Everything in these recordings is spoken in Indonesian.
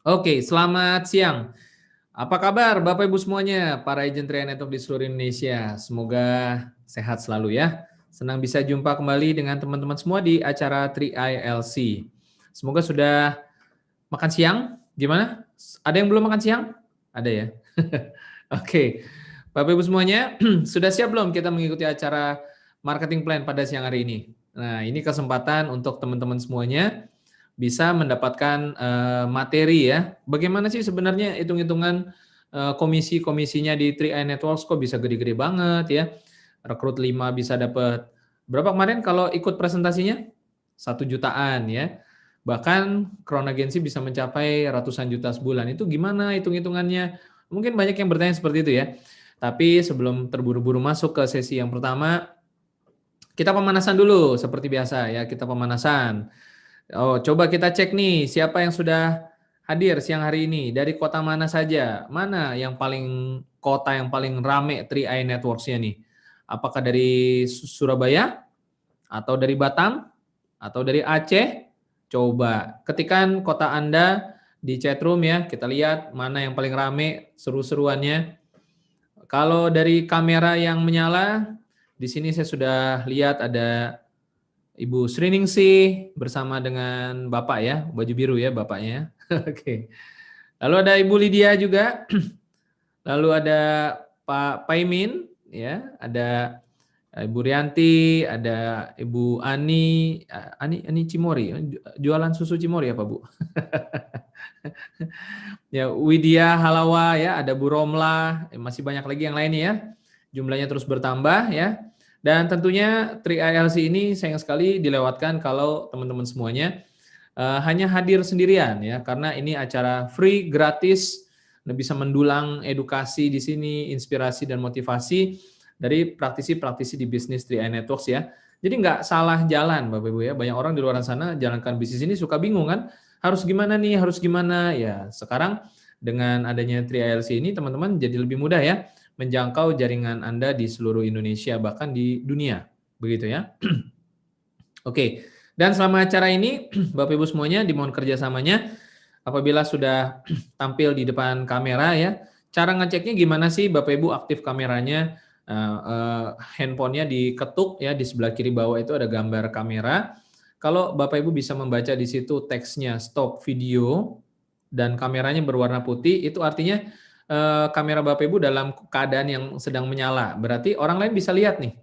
Oke, selamat siang. Apa kabar Bapak Ibu semuanya, para agent Tria Network di seluruh Indonesia? Semoga sehat selalu ya. Senang bisa jumpa kembali dengan teman-teman semua di acara 3ILC. Semoga sudah makan siang. Gimana? Ada yang belum makan siang? Ada ya? Oke. Bapak Ibu semuanya, sudah siap belum kita mengikuti acara marketing plan pada siang hari ini? Nah, ini kesempatan untuk teman-teman semuanya bisa mendapatkan materi ya. Bagaimana sih sebenarnya hitung-hitungan komisi-komisinya di 3i Networks kok bisa gede-gede banget ya. Rekrut 5 bisa dapat berapa kemarin kalau ikut presentasinya? 1 jutaan ya. Bahkan Crown Agency bisa mencapai ratusan juta sebulan. Itu gimana hitung-hitungannya? Mungkin banyak yang bertanya seperti itu ya. Tapi sebelum terburu-buru masuk ke sesi yang pertama, kita pemanasan dulu seperti biasa ya. Kita pemanasan. Oh, coba kita cek nih siapa yang sudah hadir siang hari ini, dari kota mana saja, mana yang kota yang paling rame 3i Networks-nya nih. Apakah dari Surabaya, atau dari Batam, atau dari Aceh? Coba ketikkan kota Anda di chatroom ya, kita lihat mana yang paling rame seru-seruannya. Kalau dari kamera yang menyala, di sini saya sudah lihat ada Ibu Sriningsih bersama dengan Bapak ya, baju biru ya Bapaknya. Oke. Lalu ada Ibu Lydia juga. Lalu ada Pak Paimin ya, ada Ibu Rianti, ada Ibu Ani Cimori, jualan susu Cimori apa Bu? Ya, Widya Halawa ya, ada Bu Romlah, masih banyak lagi yang lainnya ya. Jumlahnya terus bertambah ya. Dan tentunya 3ILC ini sayang sekali dilewatkan kalau teman-teman semuanya hanya hadir sendirian ya, karena ini acara free, gratis, bisa mendulang edukasi di sini, inspirasi dan motivasi dari praktisi-praktisi di bisnis 3i Networks ya. Jadi nggak salah jalan Bapak Ibu ya, banyak orang di luar sana jalankan bisnis ini suka bingung kan, harus gimana nih, harus gimana ya. Sekarang dengan adanya 3ILC ini teman-teman jadi lebih mudah ya menjangkau jaringan Anda di seluruh Indonesia bahkan di dunia, begitu ya. Oke, dan selama acara ini Bapak Ibu semuanya dimohon kerjasamanya apabila sudah tampil di depan kamera ya, cara ngeceknya gimana sih Bapak Ibu aktif kameranya, handphonenya diketuk ya, di sebelah kiri bawah itu ada gambar kamera. Kalau Bapak Ibu bisa membaca di situ teksnya stop video dan kameranya berwarna putih, itu artinya kamera Bapak Ibu dalam keadaan yang sedang menyala, berarti orang lain bisa lihat nih.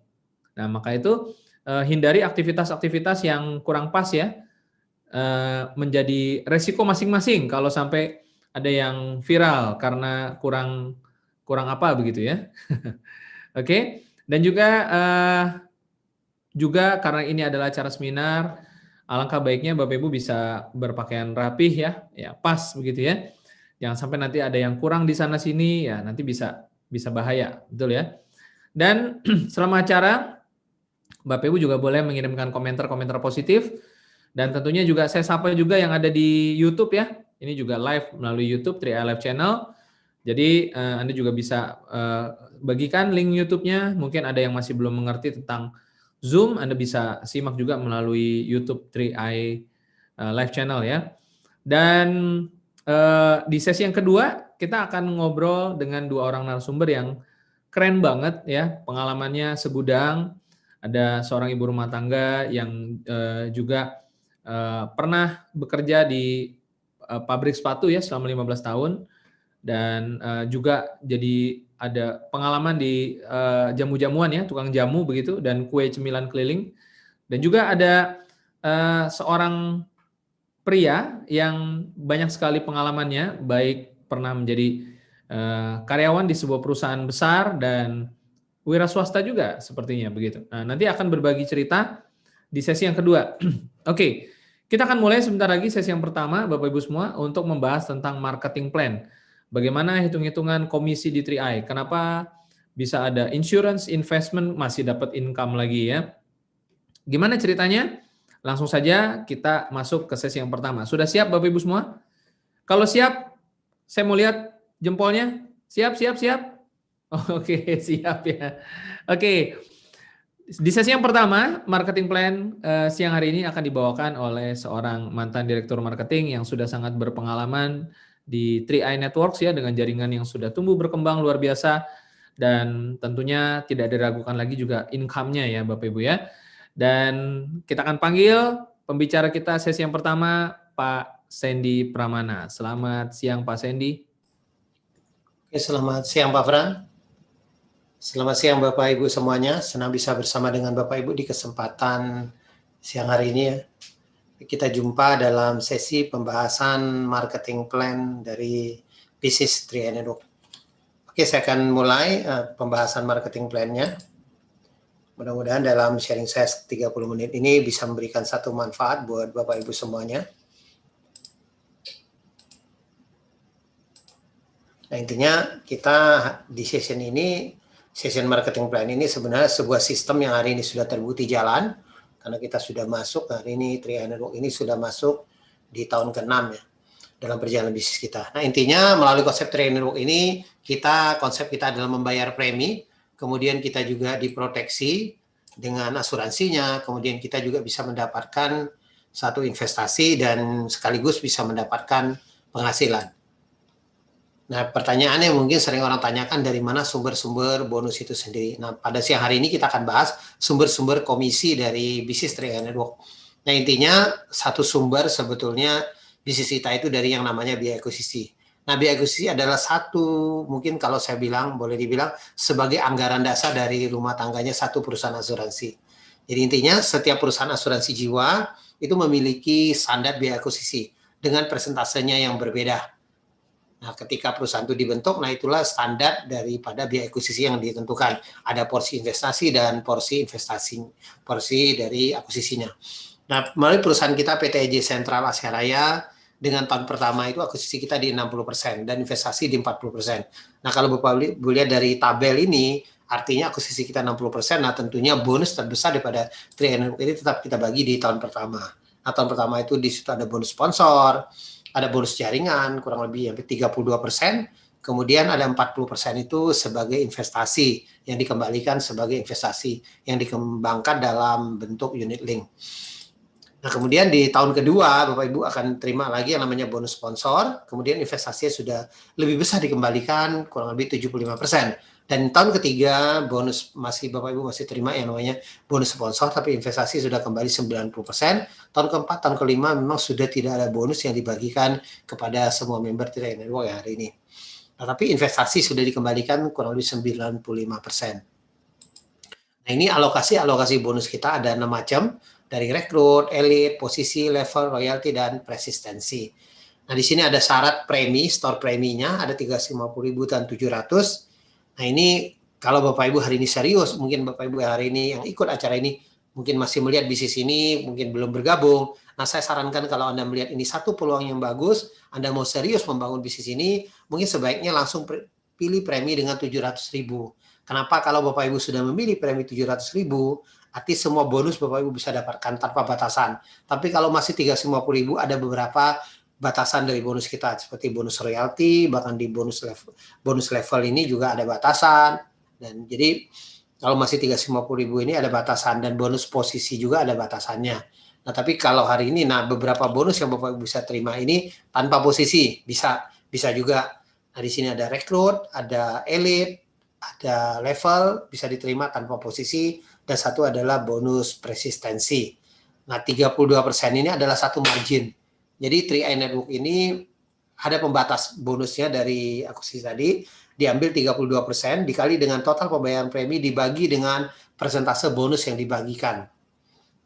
Nah, maka itu hindari aktivitas-aktivitas yang kurang pas ya, menjadi resiko masing-masing kalau sampai ada yang viral karena kurang apa begitu ya. Oke, dan juga karena ini adalah acara seminar, alangkah baiknya Bapak Ibu bisa berpakaian rapih ya pas begitu ya. Jangan sampai nanti ada yang kurang di sana sini ya, nanti bisa bahaya, betul ya. Dan selama acara Bapak Ibu juga boleh mengirimkan komentar-komentar positif dan tentunya juga saya sapa juga yang ada di YouTube ya. Ini juga live melalui YouTube 3i Live Channel. Jadi Anda juga bisa bagikan link YouTube-nya. Mungkin ada yang masih belum mengerti tentang Zoom, Anda bisa simak juga melalui YouTube 3i Live Channel ya. Dan di sesi yang kedua kita akan ngobrol dengan 2 orang narasumber yang keren banget ya, pengalamannya segudang. Ada seorang ibu rumah tangga yang juga pernah bekerja di pabrik sepatu ya selama 15 tahun dan juga jadi ada pengalaman di jamu-jamuan ya, tukang jamu begitu dan kue cemilan keliling. Dan juga ada seorang pria yang banyak sekali pengalamannya, baik pernah menjadi karyawan di sebuah perusahaan besar dan wira swasta juga sepertinya begitu. Nah, nanti akan berbagi cerita di sesi yang kedua. Oke, kita akan mulai sebentar lagi sesi yang pertama Bapak Ibu semua untuk membahas tentang marketing plan. Bagaimana hitung-hitungan komisi di 3i? Kenapa bisa ada insurance, investment, masih dapat income lagi ya? Gimana ceritanya? Langsung saja kita masuk ke sesi yang pertama. Sudah siap Bapak Ibu semua? Kalau siap, saya mau lihat jempolnya. Siap, siap, siap? Oke, siap ya. Oke, di sesi yang pertama, marketing plan siang hari ini akan dibawakan oleh seorang mantan direktur marketing yang sudah sangat berpengalaman di 3i Networks ya, dengan jaringan yang sudah tumbuh berkembang luar biasa, dan tentunya tidak diragukan lagi juga income-nya ya Bapak Ibu ya. Dan kita akan panggil pembicara kita sesi yang pertama, Pak Sandy Pramana. Selamat siang Pak Sandy. Oke, selamat siang Pak Fran. Selamat siang Bapak Ibu semuanya. Senang bisa bersama dengan Bapak Ibu di kesempatan siang hari ini ya. Kita jumpa dalam sesi pembahasan marketing plan dari bisnis 3i Network. Oke, saya akan mulai pembahasan marketing plan-nya. Mudah-mudahan dalam sharing saya 30 menit ini bisa memberikan satu manfaat buat Bapak Ibu semuanya. Nah, intinya kita di session marketing plan ini sebenarnya sebuah sistem yang hari ini sudah terbukti jalan, karena kita sudah masuk, hari ini 3i Network ini sudah masuk di tahun ke-6 ya, dalam perjalanan bisnis kita. Nah, intinya melalui konsep 3i Network ini, konsep kita adalah membayar premi, kemudian kita juga diproteksi dengan asuransinya, kemudian kita juga bisa mendapatkan satu investasi dan sekaligus bisa mendapatkan penghasilan. Nah, pertanyaannya mungkin sering orang tanyakan dari mana sumber-sumber bonus itu sendiri. Nah, pada siang hari ini kita akan bahas sumber-sumber komisi dari bisnis 3i Network. Nah, intinya satu sumber sebetulnya bisnis kita itu dari yang namanya biaya akuisisi. Nah, biaya akuisisi adalah satu, mungkin kalau saya bilang, boleh dibilang sebagai anggaran dasar dari rumah tangganya satu perusahaan asuransi. Jadi intinya setiap perusahaan asuransi jiwa itu memiliki standar biaya akuisisi dengan persentasenya yang berbeda. Nah, ketika perusahaan itu dibentuk, nah itulah standar daripada biaya akuisisi yang ditentukan. Ada porsi investasi dan porsi dari akuisisinya. Nah, melalui perusahaan kita PT EJ Sentral Asia Raya, dengan tahun pertama itu akuisisi kita di 60% dan investasi di 40%. Nah, kalau Bapak lihat dari tabel ini, artinya akuisisi kita 60%, nah tentunya bonus terbesar daripada 3i Network ini tetap kita bagi di tahun pertama. Nah, tahun pertama itu di situ ada bonus sponsor, ada bonus jaringan kurang lebih hampir 32%, kemudian ada 40% itu sebagai investasi yang dikembalikan sebagai investasi yang dikembangkan dalam bentuk unit link. Nah, kemudian di tahun kedua Bapak Ibu akan terima lagi yang namanya bonus sponsor, kemudian investasinya sudah lebih besar dikembalikan kurang lebih 75%. Dan tahun ketiga bonus Bapak Ibu masih terima yang namanya bonus sponsor, tapi investasi sudah kembali 90%. Tahun keempat, tahun kelima memang sudah tidak ada bonus yang dibagikan kepada semua member 3i Network ya hari ini. Nah, tapi investasi sudah dikembalikan kurang lebih 95%. Nah, ini alokasi bonus kita ada 6 macam, dari rekrut, elite, posisi, level, royalty, dan persistensi. Nah, di sini ada syarat premi, store preminya ada 350.000 dan 700. Nah, ini kalau Bapak Ibu hari ini serius, mungkin Bapak Ibu hari ini yang ikut acara ini mungkin masih melihat bisnis ini, mungkin belum bergabung. Nah, saya sarankan kalau Anda melihat ini satu peluang yang bagus, Anda mau serius membangun bisnis ini, mungkin sebaiknya langsung pilih premi dengan 700.000. Kenapa? Kalau Bapak Ibu sudah memilih premi 700.000, arti semua bonus Bapak Ibu bisa dapatkan tanpa batasan. Tapi kalau masih 350.000, ada beberapa batasan dari bonus kita seperti bonus royalty, bahkan di bonus level ini juga ada batasan. Dan jadi kalau masih 350.000 ini ada batasan, dan bonus posisi juga ada batasannya. Nah, tapi kalau hari ini beberapa bonus yang Bapak bisa terima ini tanpa posisi bisa juga. Nah, di sini ada rekrut, ada elite, ada level bisa diterima tanpa posisi, dan satu adalah bonus persistensi. Nah, 32% ini adalah satu margin. Jadi 3i Network ini ada pembatas bonusnya dari akuisisi tadi, diambil 32% dikali dengan total pembayaran premi dibagi dengan persentase bonus yang dibagikan.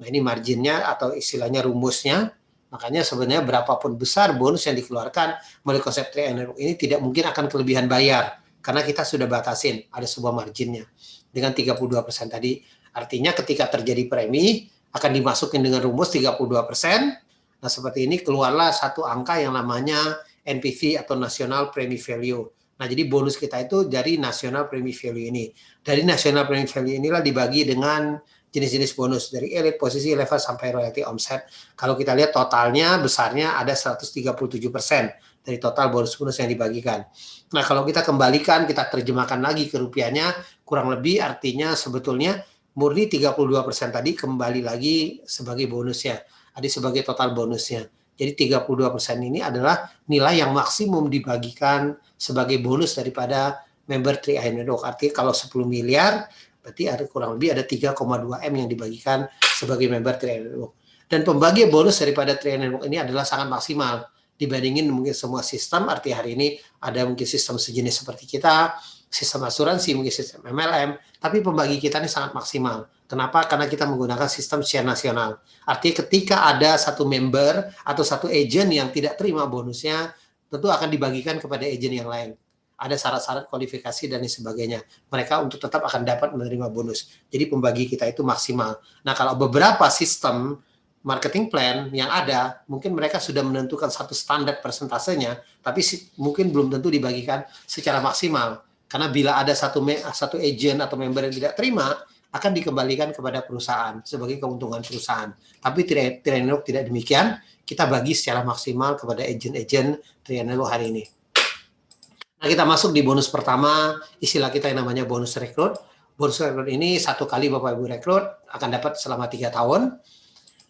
Nah, ini marginnya atau istilahnya rumusnya. Makanya sebenarnya berapapun besar bonus yang dikeluarkan melalui konsep 3i Network ini tidak mungkin akan kelebihan bayar, karena kita sudah batasin ada sebuah marginnya dengan 32% tadi. Artinya ketika terjadi premi akan dimasukin dengan rumus 32%. Nah, seperti ini keluarlah satu angka yang namanya NPV atau National Premi Value. Nah, jadi bonus kita itu dari National Premi Value ini. Dari National Premi Value inilah dibagi dengan jenis-jenis bonus dari elite, posisi, level, sampai royalty, omset. Kalau kita lihat totalnya besarnya ada 137% dari total bonus-bonus yang dibagikan. Nah, kalau kita kembalikan, kita terjemahkan lagi ke rupiahnya, kurang lebih artinya sebetulnya murni 32% tadi kembali lagi sebagai bonusnya. Ada sebagai total bonusnya. Jadi 32% ini adalah nilai yang maksimum dibagikan sebagai bonus daripada member 3i Network. Artinya kalau 10 miliar, berarti ada kurang lebih ada 3,2 M yang dibagikan sebagai member 3i Network. Dan pembagian bonus daripada 3i Network ini adalah sangat maksimal dibandingin mungkin semua sistem. Artinya hari ini ada mungkin sistem sejenis seperti kita, sistem asuransi, mungkin sistem MLM, tapi pembagi kita ini sangat maksimal. Kenapa? Karena kita menggunakan sistem share nasional. Artinya ketika ada satu member atau satu agent yang tidak terima bonusnya, tentu akan dibagikan kepada agent yang lain. Ada syarat-syarat kualifikasi dan sebagainya. Mereka untuk tetap akan dapat menerima bonus. Jadi pembagi kita itu maksimal. Nah, kalau beberapa sistem marketing plan yang ada, mungkin mereka sudah menentukan satu standar persentasenya, tapi mungkin belum tentu dibagikan secara maksimal. Karena bila ada satu agent atau member yang tidak terima, akan dikembalikan kepada perusahaan sebagai keuntungan perusahaan. Tapi 3i Network tidak demikian, kita bagi secara maksimal kepada agent-agent 3i Network hari ini. Nah, kita masuk di bonus pertama, istilah kita yang namanya bonus rekrut. Bonus rekrut ini satu kali Bapak Ibu rekrut akan dapat selama 3 tahun.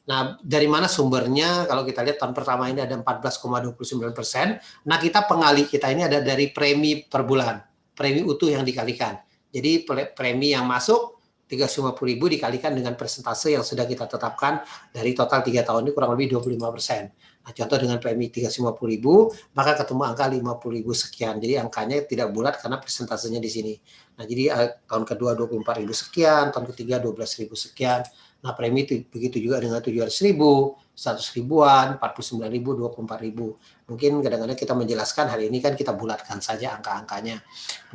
Nah, dari mana sumbernya? Kalau kita lihat tahun pertama ini ada 14,29%. Nah, pengali kita ini ada dari premi per bulan, premi utuh yang dikalikan. Jadi premi yang masuk 350.000 dikalikan dengan persentase yang sudah kita tetapkan dari total 3 tahun ini kurang lebih 25%. Nah, contoh dengan premi 350.000, maka ketemu angka 50.000 sekian. Jadi angkanya tidak bulat karena persentasenya di sini. Nah, jadi tahun kedua 24.000 sekian, tahun ketiga 12.000 sekian. Nah, premi itu begitu juga dengan 700.000, 100 ribuan, 49.000, 24.000. Mungkin kadang-kadang kita menjelaskan hari ini kan kita bulatkan saja angka-angkanya.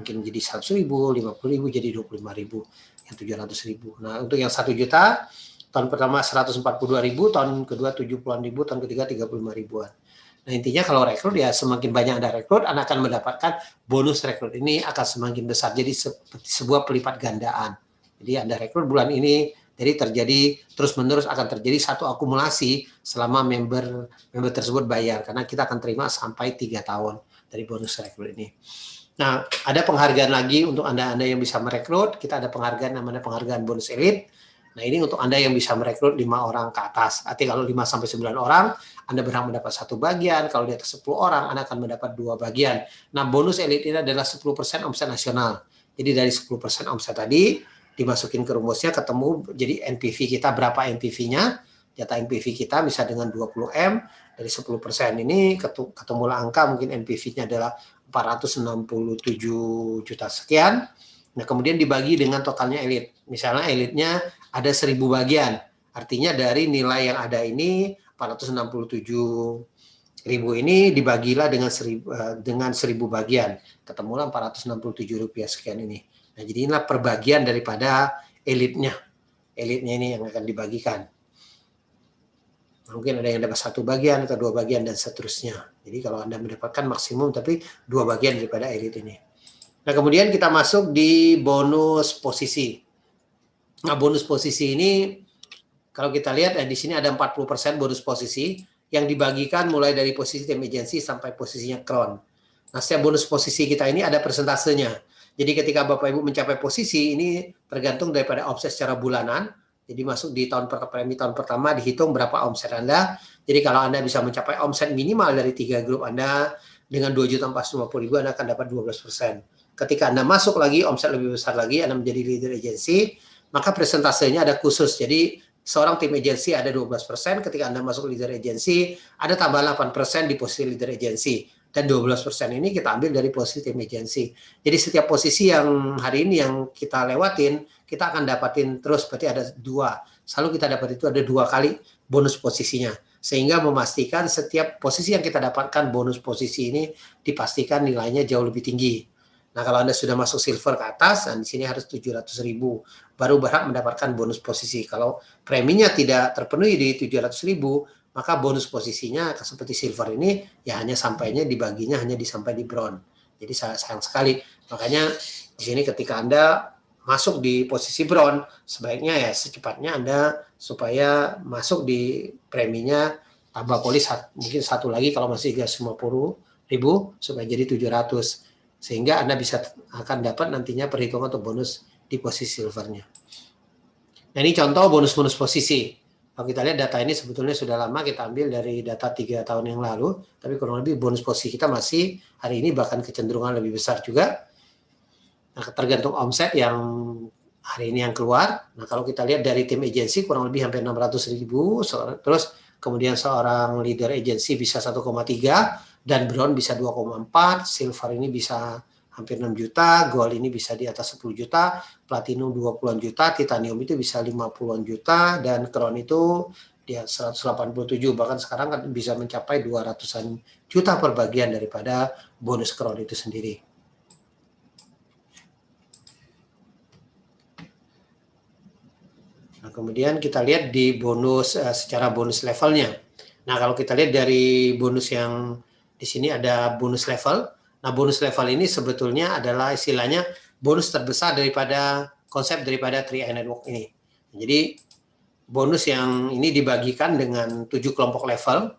Mungkin jadi 100.000, 50.000, jadi 25.000, yang 700.000. Nah, untuk yang 1 juta, tahun pertama 142.000, tahun kedua 70-an ribu, tahun ketiga 35 ribuan. Nah, intinya kalau rekrut ya semakin banyak Anda rekrut, Anda akan mendapatkan bonus rekrut ini akan semakin besar. Jadi seperti sebuah pelipat gandaan. Jadi Anda rekrut bulan ini, jadi terjadi terus-menerus akan terjadi satu akumulasi selama member tersebut bayar. Karena kita akan terima sampai 3 tahun dari bonus rekrut ini. Nah, ada penghargaan lagi untuk Anda yang bisa merekrut. Kita ada penghargaan namanya penghargaan bonus elite. Nah, ini untuk Anda yang bisa merekrut 5 orang ke atas. Artinya kalau 5-9 orang, Anda berhak mendapat 1 bagian. Kalau di atas 10 orang, Anda akan mendapat 2 bagian. Nah, bonus elite ini adalah 10% omset nasional. Jadi dari 10% omset tadi, dimasukin ke rumusnya, ketemu jadi NPV kita berapa NPV-nya. Jatah NPV kita bisa dengan 20M. Dari 10% ini ketemulah angka, mungkin NPV-nya adalah 467 juta sekian. Nah, kemudian dibagi dengan totalnya elite. Misalnya elitnya ada 1.000 bagian. Artinya dari nilai yang ada ini 467.000 ini dibagilah dengan 1.000 bagian. Ketemulah 467 rupiah sekian ini. Nah, jadi inilah perbagian daripada elitnya. Elitnya ini yang akan dibagikan. Mungkin ada yang dapat 1 bagian atau 2 bagian dan seterusnya. Jadi kalau Anda mendapatkan maksimum tapi 2 bagian daripada elit ini. Nah, kemudian kita masuk di bonus posisi. Nah, bonus posisi ini kalau kita lihat di sini ada 40% bonus posisi yang dibagikan mulai dari posisi tim agency sampai posisinya crown. Nah, setiap bonus posisi kita ini ada persentasenya. Jadi ketika Bapak Ibu mencapai posisi ini tergantung daripada omset secara bulanan. Jadi masuk di premi tahun pertama dihitung berapa omset Anda. Jadi kalau Anda bisa mencapai omset minimal dari 3 grup Anda dengan 2.450.000 Anda akan dapat 12%. Ketika Anda masuk lagi omset lebih besar lagi, Anda menjadi leader agency, maka persentasenya ada khusus. Jadi seorang tim agency ada 12%, ketika Anda masuk leader agency ada tambahan 8% di posisi leader agency. Dan 12% ini kita ambil dari posisi tim agency. Jadi setiap posisi yang hari ini yang kita lewatin, kita akan dapatin terus, berarti ada 2. Selalu kita dapat itu ada 2 kali bonus posisinya. Sehingga memastikan setiap posisi yang kita dapatkan bonus posisi ini dipastikan nilainya jauh lebih tinggi. Nah, kalau Anda sudah masuk silver ke atas, dan di sini harus 700.000 baru berhak mendapatkan bonus posisi. Kalau preminya tidak terpenuhi di 700.000, maka bonus posisinya seperti silver ini ya hanya sampainya dibaginya hanya sampai di bronze. Jadi sayang sekali. Makanya di sini ketika Anda masuk di posisi bronze, sebaiknya ya secepatnya Anda supaya masuk di preminya tambah polis mungkin 1 lagi kalau masih 350.000 supaya jadi 700. Sehingga Anda akan dapat nantinya perhitungan untuk bonus di posisi silvernya. Nah, ini contoh bonus-bonus posisi. Kalau kita lihat data ini sebetulnya sudah lama kita ambil dari data 3 tahun yang lalu, tapi kurang lebih bonus posisi kita masih hari ini bahkan kecenderungan lebih besar juga. Nah, tergantung omset yang hari ini yang keluar. Nah, kalau kita lihat dari tim agensi kurang lebih hampir 600.000, terus kemudian seorang leader agensi bisa 1,3, dan bronze bisa 2,4, silver ini bisa hampir 6 juta, gold ini bisa di atas 10 juta, platinum 20-an juta, titanium itu bisa 50-an juta, dan crown itu dia 187, bahkan sekarang kan bisa mencapai 200-an juta per bagian daripada bonus crown itu sendiri. Nah, kemudian kita lihat di bonus secara bonus levelnya. Nah, kalau kita lihat dari bonus yang di sini ada bonus level. Nah, bonus level ini sebetulnya adalah istilahnya bonus terbesar daripada konsep daripada 3i Network ini. Jadi bonus yang ini dibagikan dengan 7 kelompok level.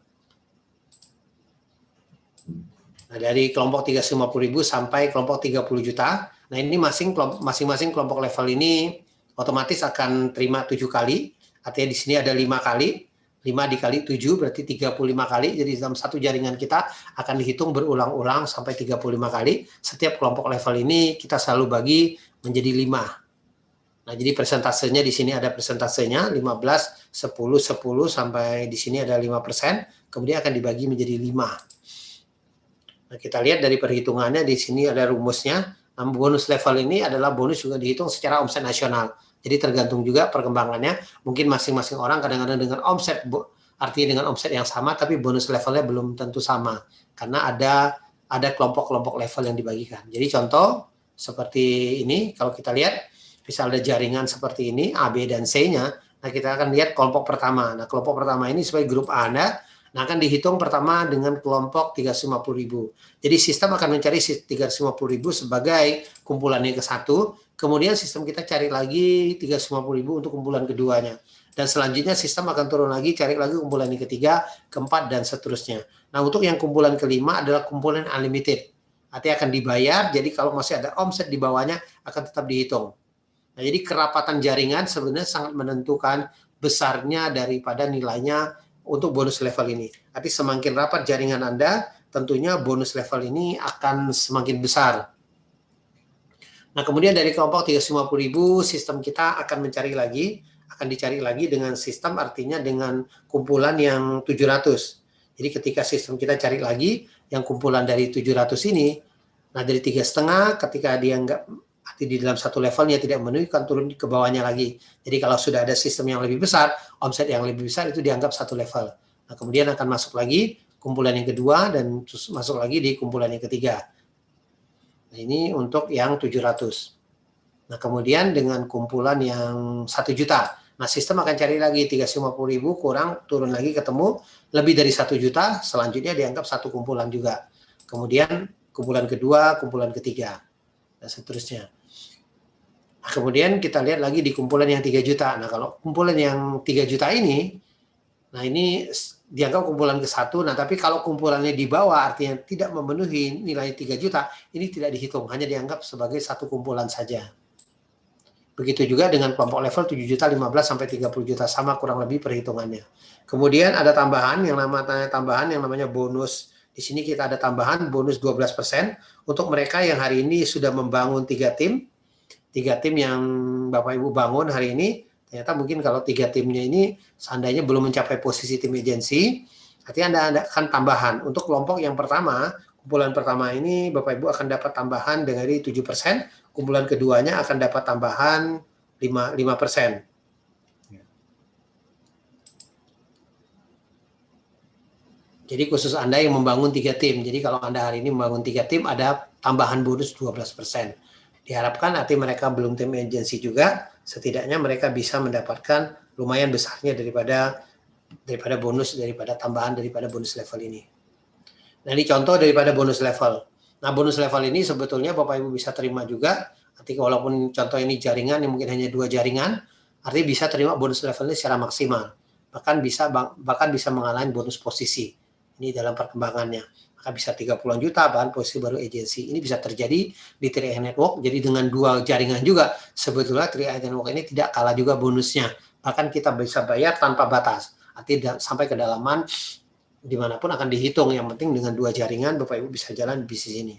Nah, dari kelompok 350.000 sampai kelompok 30 juta. Nah, ini masing-masing kelompok level ini otomatis akan terima 7 kali. Artinya di sini ada 5 kali. 5 dikali 7 berarti 35 kali. Jadi dalam satu jaringan kita akan dihitung berulang-ulang sampai 35 kali. Setiap kelompok level ini kita selalu bagi menjadi 5. Nah, jadi persentasenya di sini ada persentasenya 15, 10, 10 sampai di sini ada 5%. Kemudian akan dibagi menjadi 5. Nah, kita lihat dari perhitungannya di sini ada rumusnya. Nah, bonus level ini adalah bonus juga dihitung secara omset nasional. Jadi tergantung juga perkembangannya. Mungkin masing-masing orang kadang-kadang dengan omset, artinya dengan omset yang sama, tapi bonus levelnya belum tentu sama. Karena ada kelompok-kelompok level yang dibagikan. Jadi contoh seperti ini, kalau kita lihat, bisa ada jaringan seperti ini, A, B, dan C-nya. Nah, kita akan lihat kelompok pertama. Nah, kelompok pertama ini sebagai grup A Anda, nah akan dihitung pertama dengan kelompok 350.000. Jadi sistem akan mencari 350.000 sebagai kumpulannya ke satu. Kemudian sistem kita cari lagi 350.000 untuk kumpulan keduanya. Dan selanjutnya sistem akan turun lagi, cari lagi kumpulan yang ketiga, keempat, dan seterusnya. Nah, untuk yang kumpulan kelima adalah kumpulan unlimited. Artinya akan dibayar, jadi kalau masih ada omset di bawahnya akan tetap dihitung. Nah, jadi kerapatan jaringan sebenarnya sangat menentukan besarnya daripada nilainya untuk bonus level ini. Arti semakin rapat jaringan Anda, tentunya bonus level ini akan semakin besar. Nah, kemudian dari kelompok 350.000, sistem kita akan dicari lagi dengan sistem, artinya dengan kumpulan yang 700. Jadi ketika sistem kita cari lagi, yang kumpulan dari 700 ini, nah dari 3,5, ketika dia di dalam satu levelnya tidak memenuhi, kan turun ke bawahnya lagi. Jadi kalau sudah ada sistem yang lebih besar, omset yang lebih besar itu dianggap satu level. Nah, kemudian akan masuk lagi kumpulan yang kedua dan masuk lagi di kumpulan yang ketiga. Nah, ini untuk yang 700. Nah, kemudian dengan kumpulan yang 1 juta. Nah, sistem akan cari lagi 350.000 kurang, turun lagi ketemu lebih dari 1 juta, selanjutnya dianggap satu kumpulan juga. Kemudian kumpulan kedua, kumpulan ketiga, dan seterusnya. Nah, kemudian kita lihat lagi di kumpulan yang 3 juta. Nah, kalau kumpulan yang 3 juta ini, nah ini dianggap kumpulan ke-1. Nah, tapi kalau kumpulannya di bawah, artinya tidak memenuhi nilai 3 juta, ini tidak dihitung, hanya dianggap sebagai satu kumpulan saja. Begitu juga dengan kelompok level 7 juta, 15 sampai 30 juta, sama kurang lebih perhitungannya. Kemudian ada tambahan yang namanya bonus. Di sini kita ada tambahan bonus 12% untuk mereka yang hari ini sudah membangun 3 tim. 3 tim yang Bapak Ibu bangun hari ini, ternyata mungkin kalau 3 timnya ini seandainya belum mencapai posisi tim agensi, artinya Anda akan tambahan. Untuk kelompok yang pertama, kumpulan pertama ini Bapak Ibu akan dapat tambahan dari 7%, kumpulan keduanya akan dapat tambahan 5%. Jadi khusus Anda yang membangun 3 tim. Jadi kalau Anda hari ini membangun 3 tim, ada tambahan bonus 12%. Diharapkan artinya mereka belum tim agensi juga, setidaknya mereka bisa mendapatkan lumayan besarnya daripada bonus, daripada tambahan daripada bonus level ini. Nah, ini contoh daripada bonus level. Nah, bonus level ini sebetulnya Bapak Ibu bisa terima juga. Artinya walaupun contoh ini jaringan yang mungkin hanya 2 jaringan, artinya bisa terima bonus level ini secara maksimal. Bahkan bisa mengalami bonus posisi. Ini dalam perkembangannya. Maka bisa 30-an juta, bahkan posisi baru agensi. Ini bisa terjadi di 3i Network. Jadi dengan 2 jaringan juga, sebetulnya 3i Network ini tidak kalah juga bonusnya. bahkan kita bisa bayar tanpa batas. Artinya sampai kedalaman dimanapun akan dihitung. Yang penting dengan 2 jaringan Bapak Ibu bisa jalan di bisnis ini.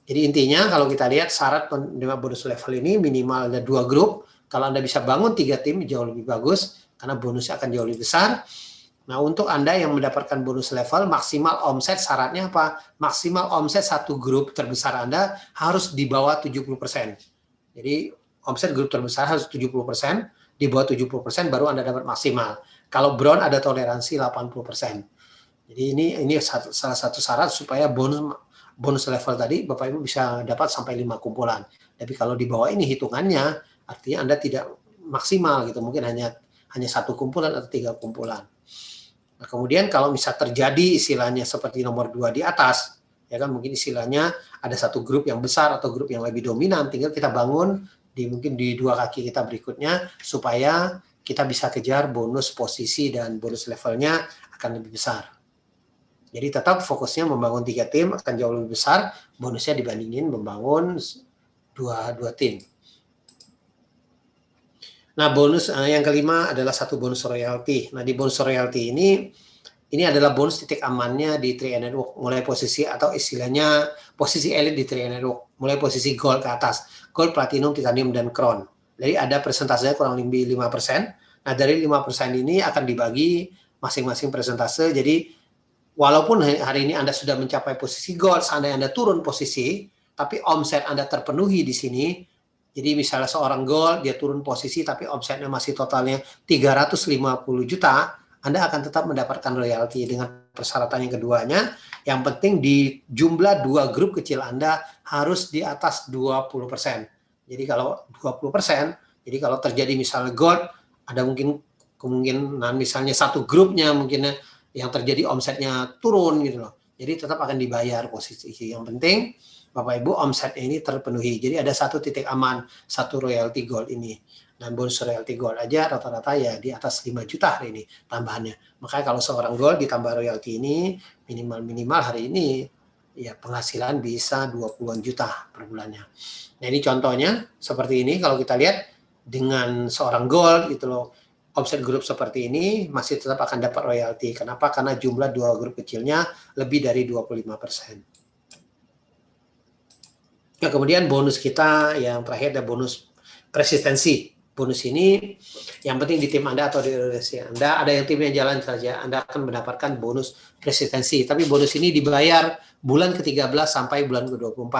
Jadi intinya kalau kita lihat syarat penerima bonus level ini minimal ada 2 grup. Kalau Anda bisa bangun 3 tim jauh lebih bagus karena bonusnya akan jauh lebih besar. Nah, untuk Anda yang mendapatkan bonus level, maksimal omset syaratnya apa? Maksimal omset satu grup terbesar Anda harus di bawah 70%. Jadi omset grup terbesar harus 70%, di bawah 70% baru Anda dapat maksimal. Kalau brown ada toleransi 80%. Jadi ini salah satu syarat supaya bonus level tadi Bapak Ibu bisa dapat sampai 5 kumpulan. Tapi kalau di bawah ini hitungannya artinya Anda tidak maksimal gitu, mungkin hanya 1 kumpulan atau 3 kumpulan. Nah, kemudian kalau bisa terjadi istilahnya seperti nomor 2 di atas, ya kan mungkin istilahnya ada satu grup yang besar atau grup yang lebih dominan, tinggal kita bangun mungkin di 2 kaki kita berikutnya supaya kita bisa kejar bonus posisi dan bonus levelnya akan lebih besar. Jadi tetap fokusnya membangun 3 tim akan jauh lebih besar bonusnya dibandingin membangun 2 tim. Nah, bonus yang kelima adalah satu bonus royalti. Nah, di bonus royalti ini adalah bonus titik amannya di 3i Network, mulai posisi atau istilahnya posisi elit di 3i Network, mulai posisi gold ke atas, gold, platinum, titanium, dan crown. Jadi ada persentasenya kurang lebih 5%. Nah, dari 5% ini akan dibagi masing-masing persentase. Jadi walaupun hari ini Anda sudah mencapai posisi gold, seandainya Anda turun posisi, tapi omset Anda terpenuhi di sini. Jadi misalnya seorang gold, dia turun posisi, tapi omsetnya masih totalnya 350 juta, Anda akan tetap mendapatkan royalti dengan persyaratan yang keduanya. Yang penting di jumlah 2 grup kecil Anda harus di atas 20%. Jadi kalau 20%, jadi kalau terjadi misalnya gold, ada mungkin kemungkinan misalnya satu grupnya mungkin yang terjadi omsetnya turun gitu loh. Jadi tetap akan dibayar posisi. Yang penting Bapak Ibu omset ini terpenuhi. Jadi ada satu titik aman, satu royalti gold ini. Dan bonus royalti gold aja rata-rata ya di atas 5 juta hari ini tambahannya. Makanya kalau seorang gold ditambah royalti ini minimal hari ini ya penghasilan bisa 20-an juta per bulannya. Nah, ini contohnya seperti ini kalau kita lihat dengan seorang gold gitu loh. Omset grup seperti ini masih tetap akan dapat royalti. Kenapa? Karena jumlah 2 grup kecilnya lebih dari 25%. Nah, kemudian bonus kita yang terakhir ada bonus persistensi. Bonus ini yang penting di tim Anda atau di organisasi Anda, ada yang timnya jalan saja, Anda akan mendapatkan bonus persistensi. Tapi bonus ini dibayar bulan ke-13 sampai bulan ke-24.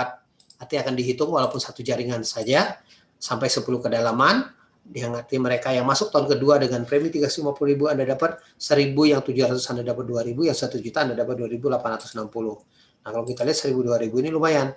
Artinya akan dihitung walaupun satu jaringan saja, sampai 10 kedalaman. Yang arti mereka yang masuk tahun kedua dengan premi 350.000 Anda dapat 1.000, yang 700 Anda dapat 2.000, yang 1 juta Anda dapat 2.860. Nah, kalau kita lihat 1.000, 2.000 ini lumayan.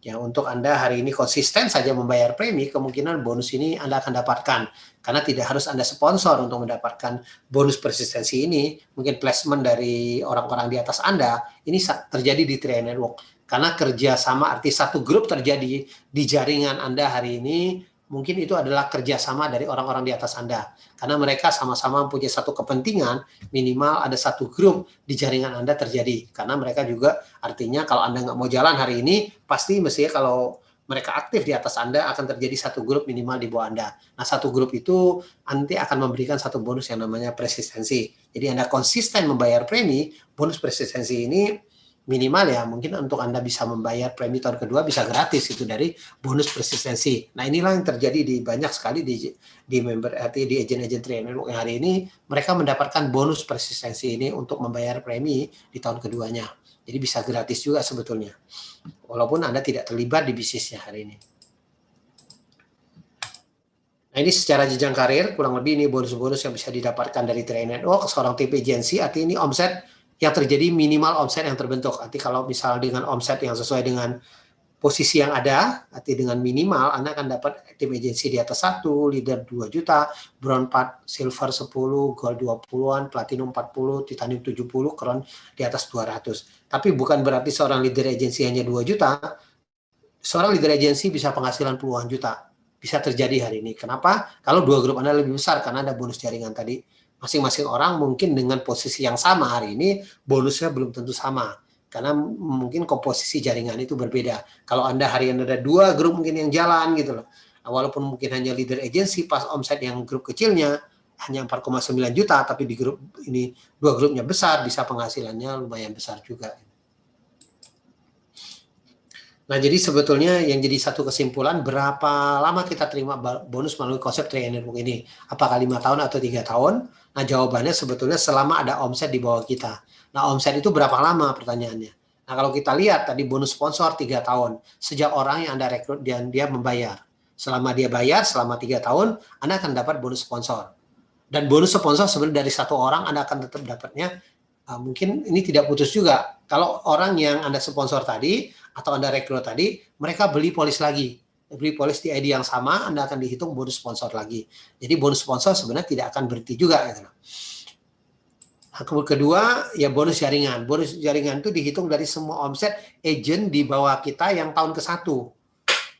Ya, untuk Anda hari ini konsisten saja membayar premi, kemungkinan bonus ini Anda akan dapatkan. Karena tidak harus Anda sponsor untuk mendapatkan bonus persistensi ini. Mungkin placement dari orang-orang di atas Anda, ini terjadi di 3i Network. Karena kerjasama arti satu grup terjadi di jaringan Anda hari ini, mungkin itu adalah kerjasama dari orang-orang di atas Anda. Karena mereka sama-sama punya satu kepentingan, minimal ada satu grup di jaringan Anda terjadi. Karena mereka juga artinya kalau Anda nggak mau jalan hari ini, pasti mestinya kalau mereka aktif di atas Anda akan terjadi satu grup minimal di bawah Anda. Nah, satu grup itu nanti akan memberikan satu bonus yang namanya persistensi. Jadi Anda konsisten membayar premi, bonus persistensi ini minimal ya mungkin untuk Anda bisa membayar premi tahun kedua bisa gratis itu dari bonus persistensi. Nah, inilah yang terjadi di banyak sekali di member di agent-agent 3i Network yang hari ini mereka mendapatkan bonus persistensi ini untuk membayar premi di tahun keduanya. Jadi bisa gratis juga sebetulnya. Walaupun Anda tidak terlibat di bisnisnya hari ini. Nah, ini secara jenjang karir kurang lebih ini bonus-bonus yang bisa didapatkan dari 3i Network. Seorang TP agency artinya ini omset yang terjadi minimal omset yang terbentuk. Arti kalau misal dengan omset yang sesuai dengan posisi yang ada, arti dengan minimal, Anda akan dapat tim agensi di atas 1, leader 2 juta, brown 4, silver 10, gold 20-an, platinum 40, titanium 70, crown di atas 200. Tapi bukan berarti seorang leader agensi hanya 2 juta, seorang leader agensi bisa penghasilan puluhan juta. Bisa terjadi hari ini. Kenapa? Kalau 2 grup Anda lebih besar, karena ada bonus jaringan tadi. Masing-masing orang mungkin dengan posisi yang sama hari ini, bonusnya belum tentu sama. Karena mungkin komposisi jaringan itu berbeda. Kalau Anda hari ini ada 2 grup mungkin yang jalan gitu loh. Nah, walaupun mungkin hanya leader agency, pas omset yang grup kecilnya hanya 4,9 juta, tapi di grup ini 2 grupnya besar, bisa penghasilannya lumayan besar juga. Nah, jadi sebetulnya yang jadi satu kesimpulan, berapa lama kita terima bonus melalui konsep Tree Network ini? Apakah 5 tahun atau 3 tahun? Nah, jawabannya sebetulnya selama ada omset di bawah kita. Nah, omset itu berapa lama pertanyaannya? Nah, kalau kita lihat tadi bonus sponsor 3 tahun. Sejak orang yang Anda rekrut dan dia membayar. Selama dia bayar, selama 3 tahun, Anda akan dapat bonus sponsor. Dan bonus sponsor sebenarnya dari satu orang Anda akan tetap dapatnya. Mungkin ini tidak putus juga. Kalau orang yang Anda sponsor tadi, atau Anda rekrut tadi, mereka beli polis lagi. Beli polis di ID yang sama, Anda akan dihitung bonus sponsor lagi. Jadi bonus sponsor sebenarnya tidak akan berhenti juga. Gitu. Kedua, ya bonus jaringan. Bonus jaringan itu dihitung dari semua omset agent di bawah kita yang tahun ke-1.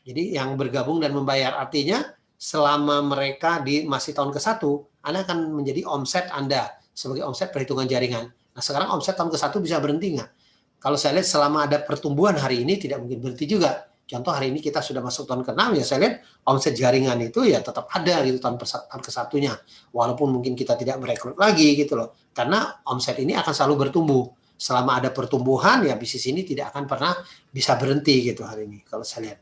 Jadi yang bergabung dan membayar. Artinya selama mereka masih tahun ke-1, Anda akan menjadi omset Anda sebagai omset perhitungan jaringan. Nah, sekarang omset tahun ke-1 bisa berhenti nggak? Kalau saya lihat selama ada pertumbuhan hari ini tidak mungkin berhenti juga. Contoh hari ini kita sudah masuk tahun ke-6, ya saya lihat omset jaringan itu ya tetap ada gitu tahun ke-1-nya. Walaupun mungkin kita tidak merekrut lagi gitu loh. Karena omset ini akan selalu bertumbuh. Selama ada pertumbuhan ya bisnis ini tidak akan pernah bisa berhenti gitu hari ini kalau saya lihat.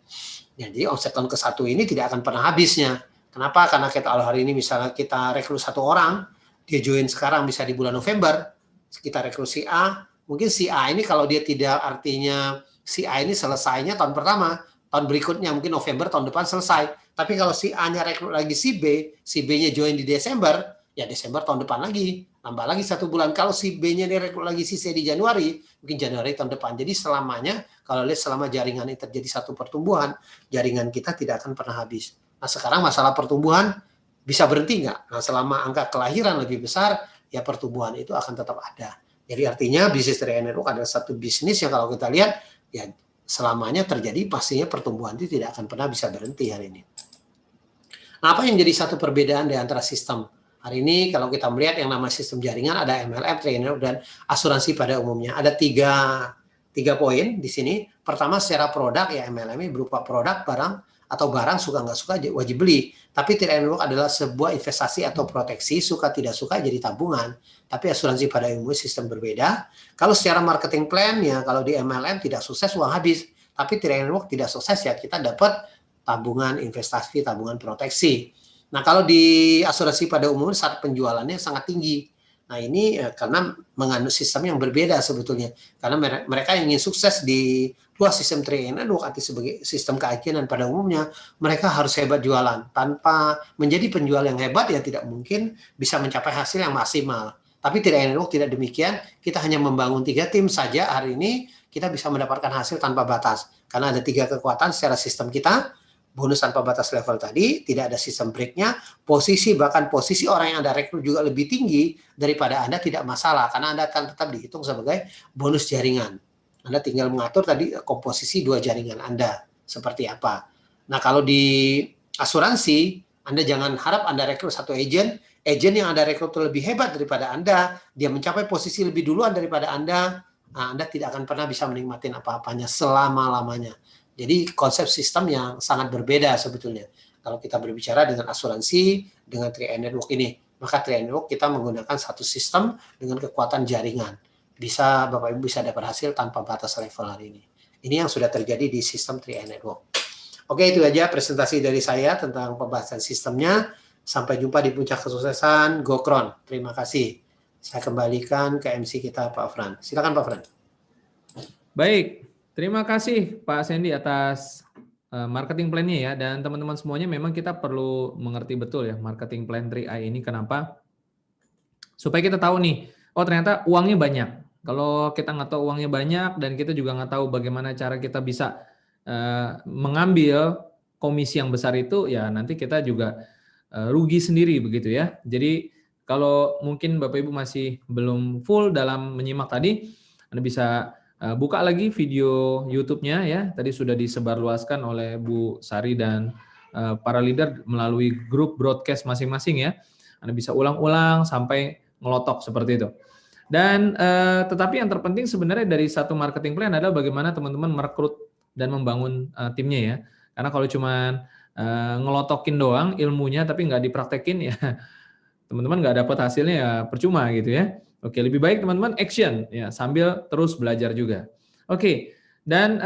Ya, jadi omset tahun ke-1 ini tidak akan pernah habisnya. Kenapa? Karena kita hari ini misalnya kita rekrut 1 orang, dia join sekarang bisa di bulan November, kita rekrut si A, mungkin si A ini kalau dia tidak, artinya si A ini selesainya tahun pertama, tahun berikutnya mungkin November tahun depan selesai. Tapi kalau si A-nya rekrut lagi si B-nya join di Desember, ya Desember tahun depan lagi, nambah lagi 1 bulan. Kalau si B-nya direkrut lagi si C di Januari, mungkin Januari tahun depan. Jadi selamanya, kalau lihat selama jaringan ini terjadi satu pertumbuhan, jaringan kita tidak akan pernah habis. Nah, sekarang masalah pertumbuhan bisa berhenti nggak? Nah, selama angka kelahiran lebih besar, ya pertumbuhan itu akan tetap ada. Jadi artinya bisnis Tree Network adalah satu bisnis yang kalau kita lihat, ya selamanya terjadi, pastinya pertumbuhan itu tidak akan pernah bisa berhenti hari ini. Nah, apa yang jadi satu perbedaan di antara sistem? Hari ini kalau kita melihat yang namanya sistem jaringan, ada MLM, Tree Network, dan asuransi pada umumnya. Ada tiga poin di sini. Pertama, secara produk, ya MLM ini berupa produk, barang, atau barang suka nggak suka wajib beli. Tapi Tree Network adalah sebuah investasi atau proteksi, suka tidak suka jadi tabungan. Tapi asuransi pada umumnya sistem berbeda. Kalau secara marketing plan, ya kalau di MLM tidak sukses uang habis. Tapi Tree Network tidak sukses, ya kita dapat tabungan investasi, tabungan proteksi. Nah, kalau di asuransi pada umumnya saat penjualannya sangat tinggi. Nah, ini karena menganut sistem yang berbeda sebetulnya. Karena mereka yang ingin sukses di dua sistem Tree Network atau sebagai sistem keyakinan pada umumnya, mereka harus hebat jualan. Tanpa menjadi penjual yang hebat, ya tidak mungkin bisa mencapai hasil yang maksimal. Tapi Tree Network tidak demikian. Kita hanya membangun 3 tim saja hari ini, kita bisa mendapatkan hasil tanpa batas. Karena ada 3 kekuatan secara sistem kita. Bonus tanpa batas level tadi, tidak ada sistem breaknya, bahkan posisi orang yang Anda rekrut juga lebih tinggi daripada Anda, tidak masalah, karena Anda akan tetap dihitung sebagai bonus jaringan. Anda tinggal mengatur tadi komposisi 2 jaringan Anda, seperti apa. Nah, kalau di asuransi, Anda jangan harap Anda rekrut 1 agent yang Anda rekrut lebih hebat daripada Anda, dia mencapai posisi lebih duluan daripada Anda, nah, Anda tidak akan pernah bisa menikmati apa-apanya selama-lamanya. Jadi konsep sistem yang sangat berbeda sebetulnya. Kalau kita berbicara dengan asuransi, dengan Tree Network ini, maka Tree Network kita menggunakan satu sistem dengan kekuatan jaringan. Bisa Bapak Ibu bisa dapat hasil tanpa batas level hari ini. Ini yang sudah terjadi di sistem Tree Network. Oke, itu aja presentasi dari saya tentang pembahasan sistemnya. Sampai jumpa di puncak kesuksesan Gokron. Terima kasih. Saya kembalikan ke MC kita Pak Fran. Silakan Pak Fran. Baik. Terima kasih Pak Sandy atas marketing plan-nya ya, dan teman-teman semuanya memang kita perlu mengerti betul ya marketing plan 3i ini. Kenapa? Supaya kita tahu nih, oh ternyata uangnya banyak. Kalau kita nggak tahu uangnya banyak dan kita juga nggak tahu bagaimana cara kita bisa mengambil komisi yang besar itu, ya nanti kita juga rugi sendiri begitu ya. Jadi kalau mungkin Bapak Ibu masih belum full dalam menyimak tadi, Anda bisa buka lagi video YouTube-nya ya. Tadi sudah disebarluaskan oleh Bu Sari dan para leader melalui grup broadcast masing-masing ya. Anda bisa ulang-ulang sampai ngelotok seperti itu. Dan tetapi yang terpenting sebenarnya dari satu marketing plan adalah bagaimana teman-teman merekrut dan membangun timnya ya. Karena kalau cuma ngelotokin doang ilmunya tapi nggak dipraktekin ya teman-teman nggak dapat hasilnya ya percuma gitu ya. Oke, lebih baik teman-teman action ya sambil terus belajar juga. Oke, dan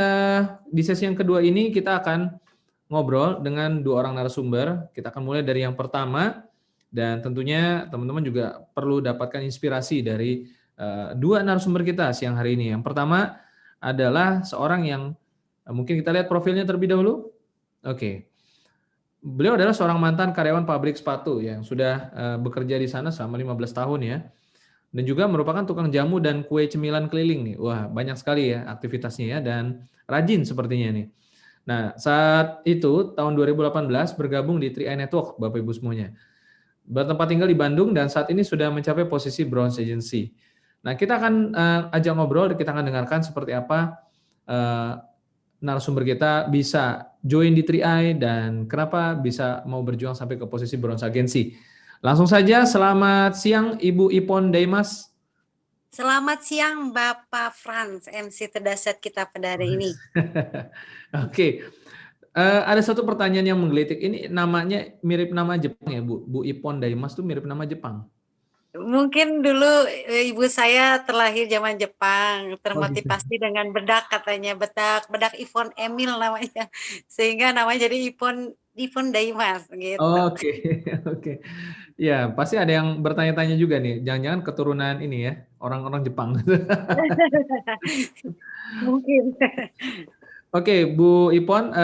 di sesi yang kedua ini kita akan ngobrol dengan dua orang narasumber. Kita akan mulai dari yang pertama dan tentunya teman-teman juga perlu dapatkan inspirasi dari dua narasumber kita siang hari ini. Yang pertama adalah seorang yang mungkin kita lihat profilnya terlebih dahulu. Oke. Beliau adalah seorang mantan karyawan pabrik sepatu yang sudah bekerja di sana selama 15 tahun ya. Dan juga merupakan tukang jamu dan kue cemilan keliling nih. Wah, banyak sekali ya aktivitasnya ya dan rajin sepertinya nih. Nah, saat itu tahun 2018 bergabung di 3i Network Bapak Ibu semuanya. Bertempat tinggal di Bandung dan saat ini sudah mencapai posisi Bronze Agency. Nah, kita akan ajak ngobrol, kita akan dengarkan seperti apa narasumber kita bisa join di 3i dan kenapa bisa mau berjuang sampai ke posisi Bronze Agency. Langsung saja, selamat siang Ibu Ipon Daimas. Selamat siang Bapak Frans, MC terdahsyat kita pada hari ini. Oke, ada satu pertanyaan yang menggelitik. Ini namanya mirip nama Jepang ya Bu? Bu Ipon Daimas tuh mirip nama Jepang. Mungkin dulu ibu saya terlahir zaman Jepang, termotivasi dengan bedak katanya, bedak Ipon Emil namanya, sehingga namanya jadi Ipon Daimas gitu. Oke. Oke. Ya, pasti ada yang bertanya-tanya juga nih, jangan-jangan keturunan ini ya, orang-orang Jepang. Mungkin. Oke, Bu Ipon,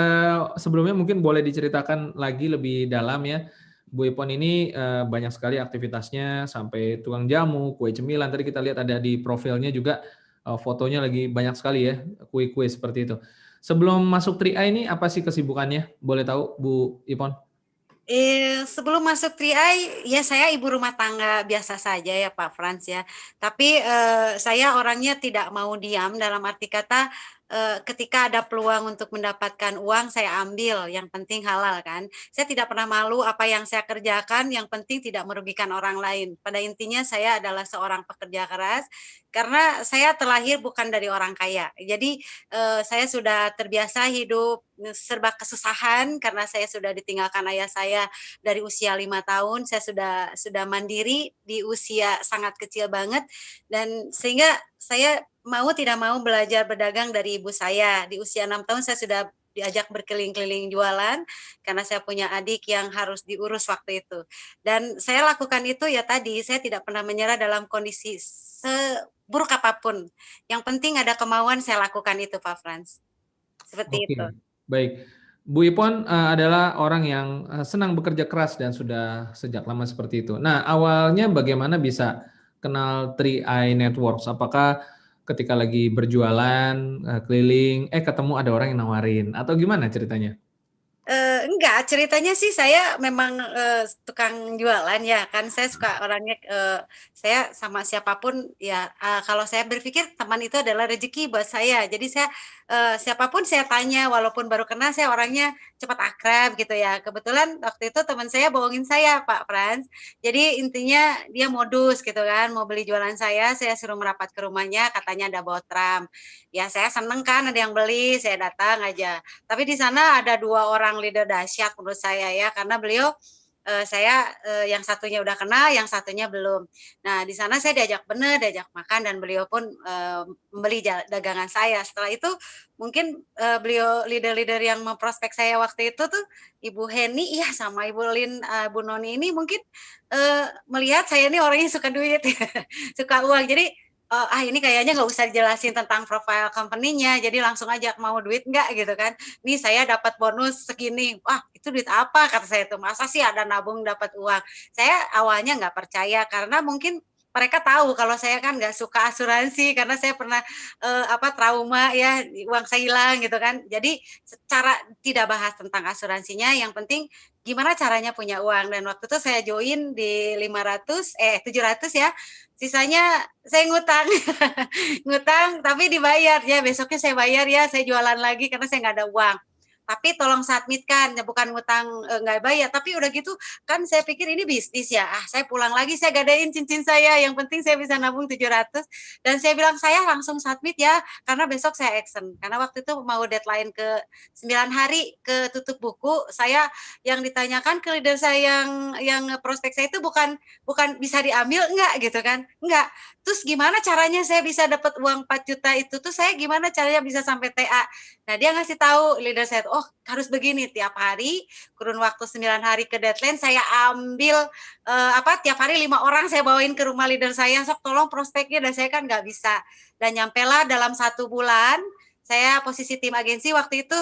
sebelumnya mungkin boleh diceritakan lagi lebih dalam ya. Bu Ipon ini banyak sekali aktivitasnya, sampai tukang jamu, kue cemilan. Tadi kita lihat ada di profilnya juga fotonya lagi banyak sekali ya, kue-kue seperti itu. Sebelum masuk 3i ini apa sih kesibukannya? Boleh tahu Bu Ipon? Sebelum masuk 3i, ya saya ibu rumah tangga biasa saja ya Pak Frans ya. Tapi saya orangnya tidak mau diam, dalam arti kata ketika ada peluang untuk mendapatkan uang saya ambil, yang penting halal kan. Saya tidak pernah malu apa yang saya kerjakan, yang penting tidak merugikan orang lain. Pada intinya saya adalah seorang pekerja keras karena saya terlahir bukan dari orang kaya. Jadi saya sudah terbiasa hidup serba kesusahan karena saya sudah ditinggalkan ayah saya dari usia 5 tahun. Saya sudah mandiri di usia sangat kecil banget, dan sehingga saya mau tidak mau belajar berdagang dari ibu saya. Di usia 6 tahun saya sudah diajak berkeliling-keliling jualan karena saya punya adik yang harus diurus waktu itu. Dan saya lakukan itu ya tadi, saya tidak pernah menyerah dalam kondisi seburuk apapun. Yang penting ada kemauan, saya lakukan itu Pak Frans. Seperti itu. Baik. Bu Ipon adalah orang yang senang bekerja keras dan sudah sejak lama seperti itu. Nah, awalnya bagaimana bisa kenal 3i Networks? Apakah ketika lagi berjualan, keliling, ketemu ada orang yang nawarin, atau gimana ceritanya? Enggak, ceritanya sih saya memang tukang jualan ya kan, saya suka orangnya, saya sama siapapun ya, kalau saya berpikir teman itu adalah rezeki buat saya. Jadi saya siapapun saya tanya, walaupun baru kenal, saya orangnya cepat akrab gitu ya. Kebetulan waktu itu teman saya bohongin saya Pak Frans. Jadi intinya dia modus gitu kan, mau beli jualan saya suruh merapat ke rumahnya, katanya ada botram. Ya saya seneng kan ada yang beli, saya datang aja. Tapi di sana ada 2 orang leader dahsyat menurut saya ya, karena beliau saya yang satunya udah kenal, yang satunya belum. Nah, di sana saya diajak makan, dan beliau pun membeli dagangan saya. Setelah itu mungkin beliau leader-leader yang memprospek saya waktu itu tuh Ibu Heni ya sama Ibu Lin, Bu Noni ini mungkin melihat saya ini orangnya suka duit, suka uang. Jadi ini kayaknya nggak usah dijelasin tentang profile company-nya, jadi langsung aja mau duit nggak gitu kan. Nih saya dapat bonus segini, wah itu duit apa kata saya tuh, masa sih ada nabung dapat uang. Saya awalnya nggak percaya karena mungkin mereka tahu kalau saya kan nggak suka asuransi karena saya pernah trauma ya, uang saya hilang gitu kan. Jadi secara tidak bahas tentang asuransinya, yang penting gimana caranya punya uang. Dan waktu itu saya join di 700 ya, sisanya saya ngutang. Ngutang tapi dibayar ya, besoknya saya bayar ya, saya jualan lagi karena saya nggak ada uang. tapi tolong submitkan, ya bukan ngutang nggak bayar. Tapi udah gitu kan saya pikir ini bisnis ya, saya pulang lagi, saya gadein cincin saya, yang penting saya bisa nabung 700, dan saya bilang saya langsung submit ya, karena besok saya action. Karena waktu itu mau deadline ke 9 hari ke tutup buku, saya yang ditanyakan ke leader saya yang prospek saya itu bukan bisa diambil enggak gitu kan, enggak. Terus gimana caranya saya bisa dapat uang 4 juta itu tuh, saya gimana caranya bisa sampai TA. Nah, dia ngasih tahu leader saya, oh harus begini, tiap hari kurun waktu 9 hari ke deadline saya ambil tiap hari 5 orang saya bawain ke rumah leader saya, sok tolong prospeknya, dan saya kan nggak bisa. Dan nyampelah dalam 1 bulan, saya posisi tim agensi waktu itu,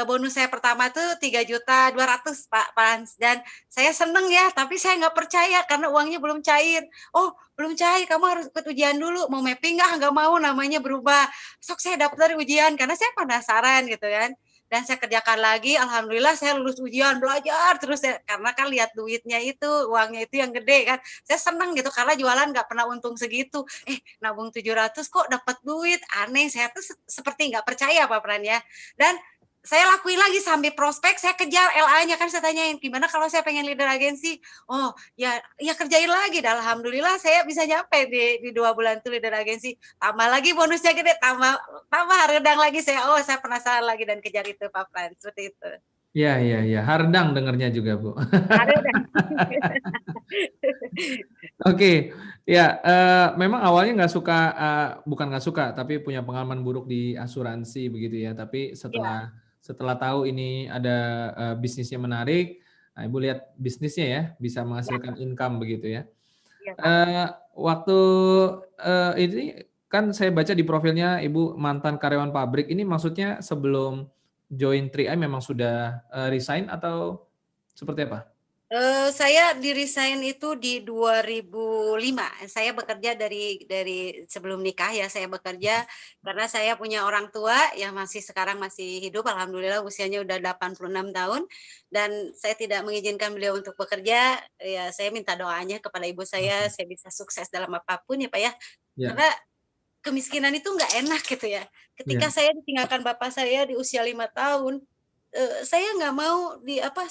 bonus saya pertama tuh 3.200.000 Pak Frans, dan saya seneng ya, tapi saya nggak percaya karena uangnya belum cair. Oh belum cair, kamu harus ikut ujian dulu, mau mapping nggak mau, namanya berubah. Sok saya daftar ujian karena saya penasaran gitu kan, dan saya kerjakan lagi, alhamdulillah saya lulus ujian, belajar terus ya, karena kan lihat duitnya itu, uangnya itu yang gede kan, saya seneng gitu karena jualan nggak pernah untung segitu, nabung 700 kok dapat duit, aneh, saya tuh seperti nggak percaya Pak Pran ya. Dan saya lakuin lagi sampai prospek, saya kejar LA-nya, kan saya tanyain gimana kalau saya pengen leader agensi. Oh ya kerjain lagi, dan alhamdulillah saya bisa nyampe di 2 bulan itu leader agensi, tambah lagi bonusnya gede, tambah redang lagi, saya penasaran lagi dan kejar itu Pak Fran, seperti itu. Iya. Hardang dengernya juga, Bu. Redang. Oke, ya memang awalnya nggak suka, bukan nggak suka, tapi punya pengalaman buruk di asuransi begitu ya. Tapi Ya, setelah tahu ini ada bisnisnya menarik, nah Ibu lihat bisnisnya ya bisa ya, menghasilkan income begitu ya. ya Pak. Waktu ini kan saya baca di profilnya Ibu mantan karyawan pabrik. Ini maksudnya sebelum join 3i memang sudah resign atau seperti apa? Saya di-resign itu di 2005. Saya bekerja dari sebelum nikah ya, saya bekerja karena saya punya orang tua yang sekarang masih hidup, alhamdulillah usianya udah 86 tahun, dan saya tidak mengizinkan beliau untuk bekerja. Ya, saya minta doanya kepada ibu saya bisa sukses dalam apapun ya Pak ya. Ya, Karena kemiskinan itu nggak enak gitu ya. Ketika ya, saya ditinggalkan bapak saya di usia 5 tahun, saya nggak mau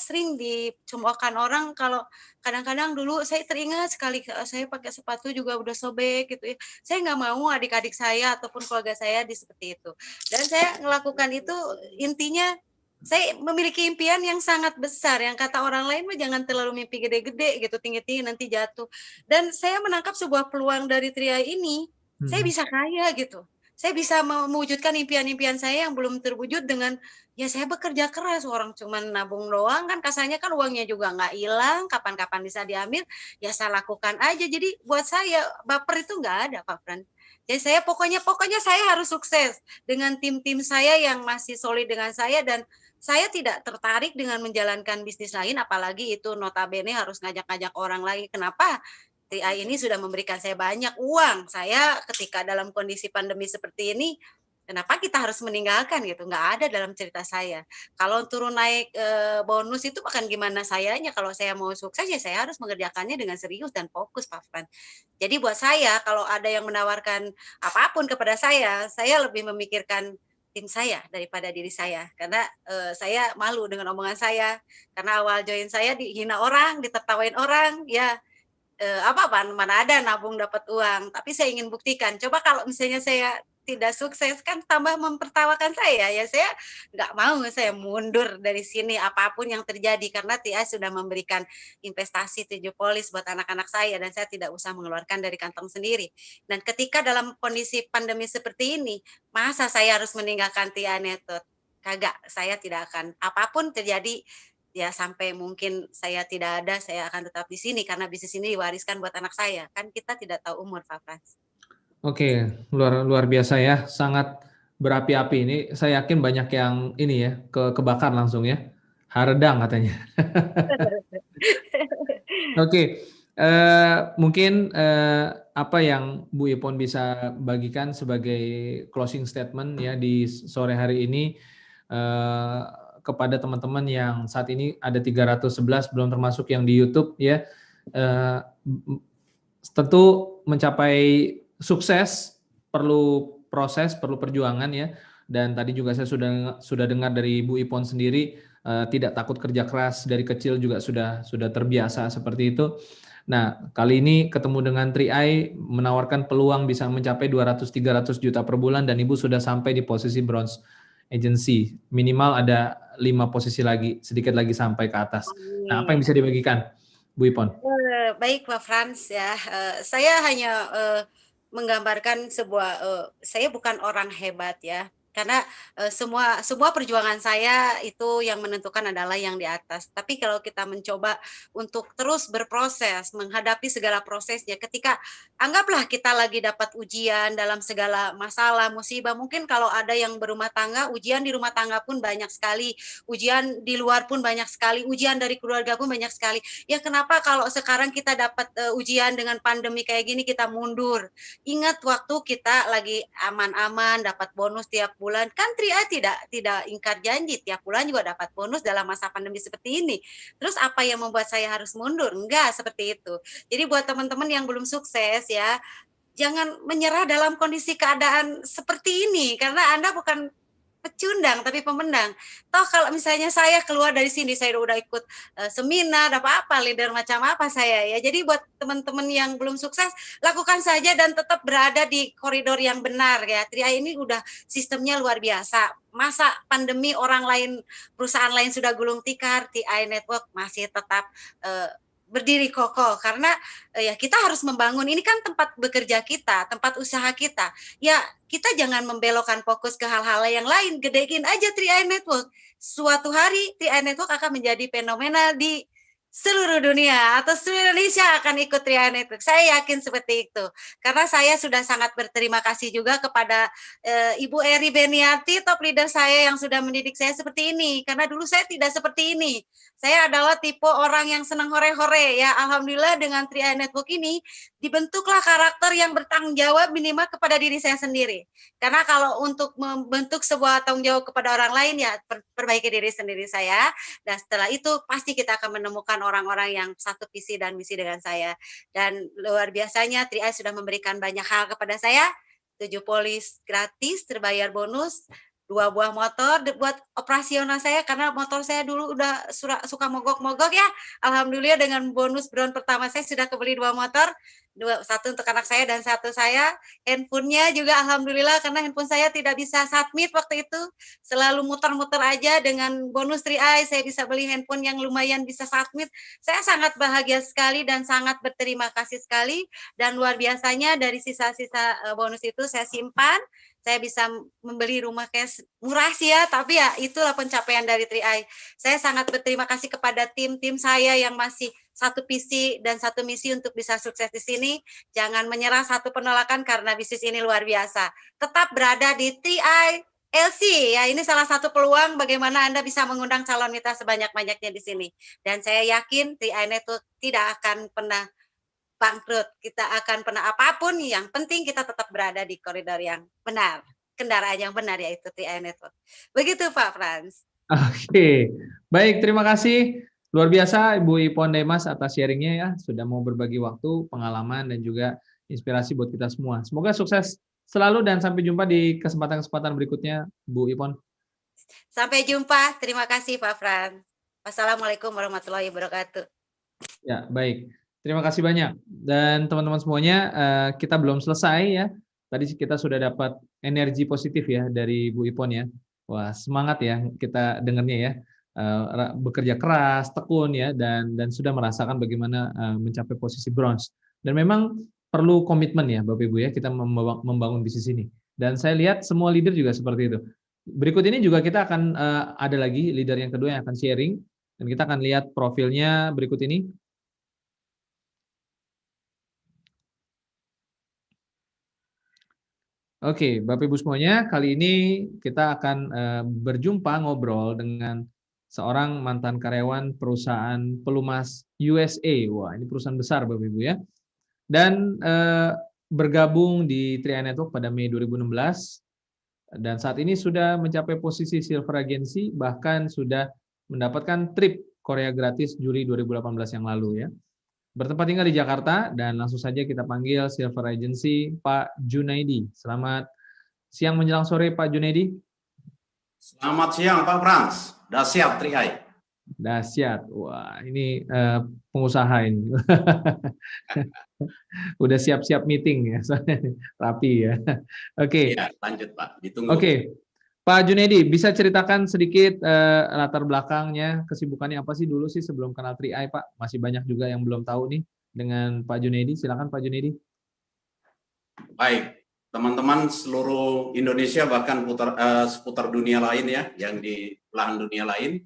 sering dicemoohkan orang, kalau kadang-kadang dulu saya teringat sekali, saya pakai sepatu juga udah sobek gitu ya. Saya nggak mau adik-adik saya ataupun keluarga saya seperti itu. Dan saya melakukan itu intinya saya memiliki impian yang sangat besar, yang kata orang lain mah jangan terlalu mimpi gede-gede gitu, tinggi-tinggi nanti jatuh. Dan saya menangkap sebuah peluang dari Tria ini, saya bisa kaya gitu. Saya bisa mewujudkan impian-impian saya yang belum terwujud dengan, ya saya bekerja keras, orang cuman nabung doang kan, kasarnya kan uangnya juga nggak hilang, kapan-kapan bisa diambil, ya saya lakukan aja. Jadi buat saya, baper itu nggak ada Pak Fran. Jadi saya pokoknya saya harus sukses dengan tim-tim saya yang masih solid dengan saya, dan saya tidak tertarik dengan menjalankan bisnis lain, apalagi itu notabene harus ngajak-ngajak orang lagi. Kenapa? TI ini sudah memberikan saya banyak uang. Saya ketika dalam kondisi pandemi seperti ini, kenapa kita harus meninggalkan gitu? Nggak ada dalam cerita saya. Kalau turun naik bonus itu akan gimana sayanya? Kalau saya mau sukses ya saya harus mengerjakannya dengan serius dan fokus, Pak Fran. Jadi buat saya kalau ada yang menawarkan apapun kepada saya lebih memikirkan tim saya daripada diri saya. Karena saya malu dengan omongan saya. Karena awal join saya dihina orang, ditertawain orang, ya mana ada nabung dapat uang, tapi saya ingin buktikan, coba kalau misalnya saya tidak sukses kan tambah mempertawakan saya, ya saya nggak mau, saya mundur dari sini apapun yang terjadi, karena TI sudah memberikan investasi 7 polis buat anak-anak saya, dan saya tidak usah mengeluarkan dari kantong sendiri. Dan ketika dalam kondisi pandemi seperti ini, masa saya harus meninggalkan TI Network? Kagak, saya tidak akan, apapun terjadi, ya sampai mungkin saya tidak ada, saya akan tetap di sini karena bisnis ini diwariskan buat anak saya. Kan kita tidak tahu umur, Pak Frans. Oke, luar biasa ya, sangat berapi-api. Ini saya yakin banyak yang ini ya, kebakar langsung ya. Haredang katanya. Oke, mungkin apa yang Bu Ipon bisa bagikan sebagai closing statement ya di sore hari ini kepada teman-teman yang saat ini ada 311 belum termasuk yang di YouTube ya. Tentu mencapai sukses perlu proses, perlu perjuangan ya. dan tadi juga saya sudah dengar dari Bu Ipon sendiri tidak takut kerja keras dari kecil juga sudah terbiasa seperti itu. Nah, kali ini ketemu dengan 3i menawarkan peluang bisa mencapai 200-300 juta per bulan dan Ibu sudah sampai di posisi bronze agency. Minimal ada 5 posisi lagi, sedikit lagi sampai ke atas. Nah, apa yang bisa dibagikan, Bu Ipon? Baik Pak Frans ya, saya hanya menggambarkan sebuah, saya bukan orang hebat ya, karena semua perjuangan saya itu yang menentukan adalah yang di atas. Tapi kalau kita mencoba untuk terus berproses, menghadapi segala prosesnya, ketika anggaplah kita lagi dapat ujian dalam segala masalah, musibah, mungkin kalau ada yang berumah tangga, ujian di rumah tangga pun banyak sekali, ujian di luar pun banyak sekali, ujian dari keluarga pun banyak sekali. Ya kenapa kalau sekarang kita dapat ujian dengan pandemi kayak gini kita mundur? Ingat waktu kita lagi aman-aman dapat bonus tiap bulan, kan 3i tidak ingkar janji tiap bulan juga dapat bonus dalam masa pandemi seperti ini. Terus apa yang membuat saya harus mundur? Enggak seperti itu. Jadi buat teman-teman yang belum sukses ya, jangan menyerah dalam kondisi keadaan seperti ini karena Anda bukan pecundang tapi pemenang. Toh kalau misalnya saya keluar dari sini, saya udah ikut seminar apa-apa, leader macam apa saya ya. Jadi buat teman-teman yang belum sukses, lakukan saja dan tetap berada di koridor yang benar ya. 3i ini udah sistemnya luar biasa. Masa pandemi orang lain, perusahaan lain sudah gulung tikar, 3i Network masih tetap berdiri kokoh karena ya kita harus membangun, ini kan tempat bekerja kita, tempat usaha kita. Ya kita jangan membelokkan fokus ke hal-hal yang lain, gedein aja 3i Network. Suatu hari 3i Network akan menjadi fenomenal di seluruh dunia atau seluruh Indonesia akan ikut 3i Network. Saya yakin seperti itu. Karena saya sudah sangat berterima kasih juga kepada Ibu Eri Beniati, top leader saya yang sudah mendidik saya seperti ini. Karena dulu saya tidak seperti ini. Saya adalah tipe orang yang senang hore-hore ya. Alhamdulillah dengan 3i Network ini dibentuklah karakter yang bertanggung jawab minimal kepada diri saya sendiri. Karena kalau untuk membentuk sebuah tanggung jawab kepada orang lain ya perbaiki diri sendiri saya. Dan setelah itu pasti kita akan menemukan orang-orang yang satu visi dan misi dengan saya. Dan luar biasanya 3i sudah memberikan banyak hal kepada saya. 7 polis gratis, terbayar bonus, 2 buah motor buat operasional saya karena motor saya dulu udah suka mogok-mogok ya. Alhamdulillah dengan bonus bron pertama saya sudah kebeli 2 motor, 1 untuk anak saya dan 1 saya. Handphonenya juga alhamdulillah karena handphone saya tidak bisa submit waktu itu. Selalu muter-muter aja, dengan bonus 3i saya bisa beli handphone yang lumayan bisa submit. Saya sangat bahagia sekali dan sangat berterima kasih sekali, dan luar biasanya dari sisa-sisa bonus itu saya simpan. Saya bisa membeli rumah cash murah sih ya, tapi ya itulah pencapaian dari 3i. Saya sangat berterima kasih kepada tim-tim saya yang masih satu visi dan satu misi untuk bisa sukses di sini. Jangan menyerah satu penolakan karena bisnis ini luar biasa. Tetap berada di 3i LC ya, ini salah satu peluang bagaimana Anda bisa mengundang calon mitra sebanyak-banyaknya di sini. Dan saya yakin 3i Network tidak akan pernah bangkrut, kita akan pernah apapun, yang penting kita tetap berada di koridor yang benar, kendaraan yang benar yaitu 3i Network. Begitu Pak Frans. Oke, baik, terima kasih luar biasa Ibu Ipon Demas atas sharingnya ya, sudah mau berbagi waktu, pengalaman dan juga inspirasi buat kita semua. Semoga sukses selalu dan sampai jumpa di kesempatan-kesempatan berikutnya Bu Ipon. Sampai jumpa, terima kasih Pak Frans. Wassalamualaikum warahmatullahi wabarakatuh. Ya, baik. Terima kasih banyak. Dan teman-teman semuanya, kita belum selesai ya. Tadi kita sudah dapat energi positif ya dari Bu Ipon ya. Wah, semangat ya kita dengarnya ya. Bekerja keras, tekun ya, dan sudah merasakan bagaimana mencapai posisi bronze. Dan memang perlu komitmen ya Bapak Ibu ya, kita membangun bisnis ini. Dan saya lihat semua leader juga seperti itu. Berikut ini juga kita akan ada lagi leader yang kedua yang akan sharing. Dan kita akan lihat profilnya berikut ini. Oke, Bapak Ibu semuanya, kali ini kita akan berjumpa ngobrol dengan seorang mantan karyawan perusahaan pelumas USA. Wah, ini perusahaan besar Bapak Ibu ya. Dan bergabung di 3i Network pada Mei 2016. Dan saat ini sudah mencapai posisi Silver Agency, bahkan sudah mendapatkan trip Korea gratis Juli 2018 yang lalu ya. Bertempat tinggal di Jakarta, dan langsung saja kita panggil Silver Agency Pak Junaidi. Selamat siang menjelang sore Pak Junaidi. Selamat siang Pak Frans, dahsyat Trihai. Dahsyat. Wah, ini pengusaha ini. Udah siap-siap meeting ya, rapi ya. Oke. Iya, lanjut Pak, ditunggu. Oke. Pak Junedi, bisa ceritakan sedikit latar belakangnya, kesibukannya apa sih dulu sih sebelum kenal 3i, Pak? Masih banyak juga yang belum tahu nih dengan Pak Junedi. Silakan Pak Junedi. Baik, teman-teman seluruh Indonesia bahkan seputar dunia lain ya, yang di belahan dunia lain.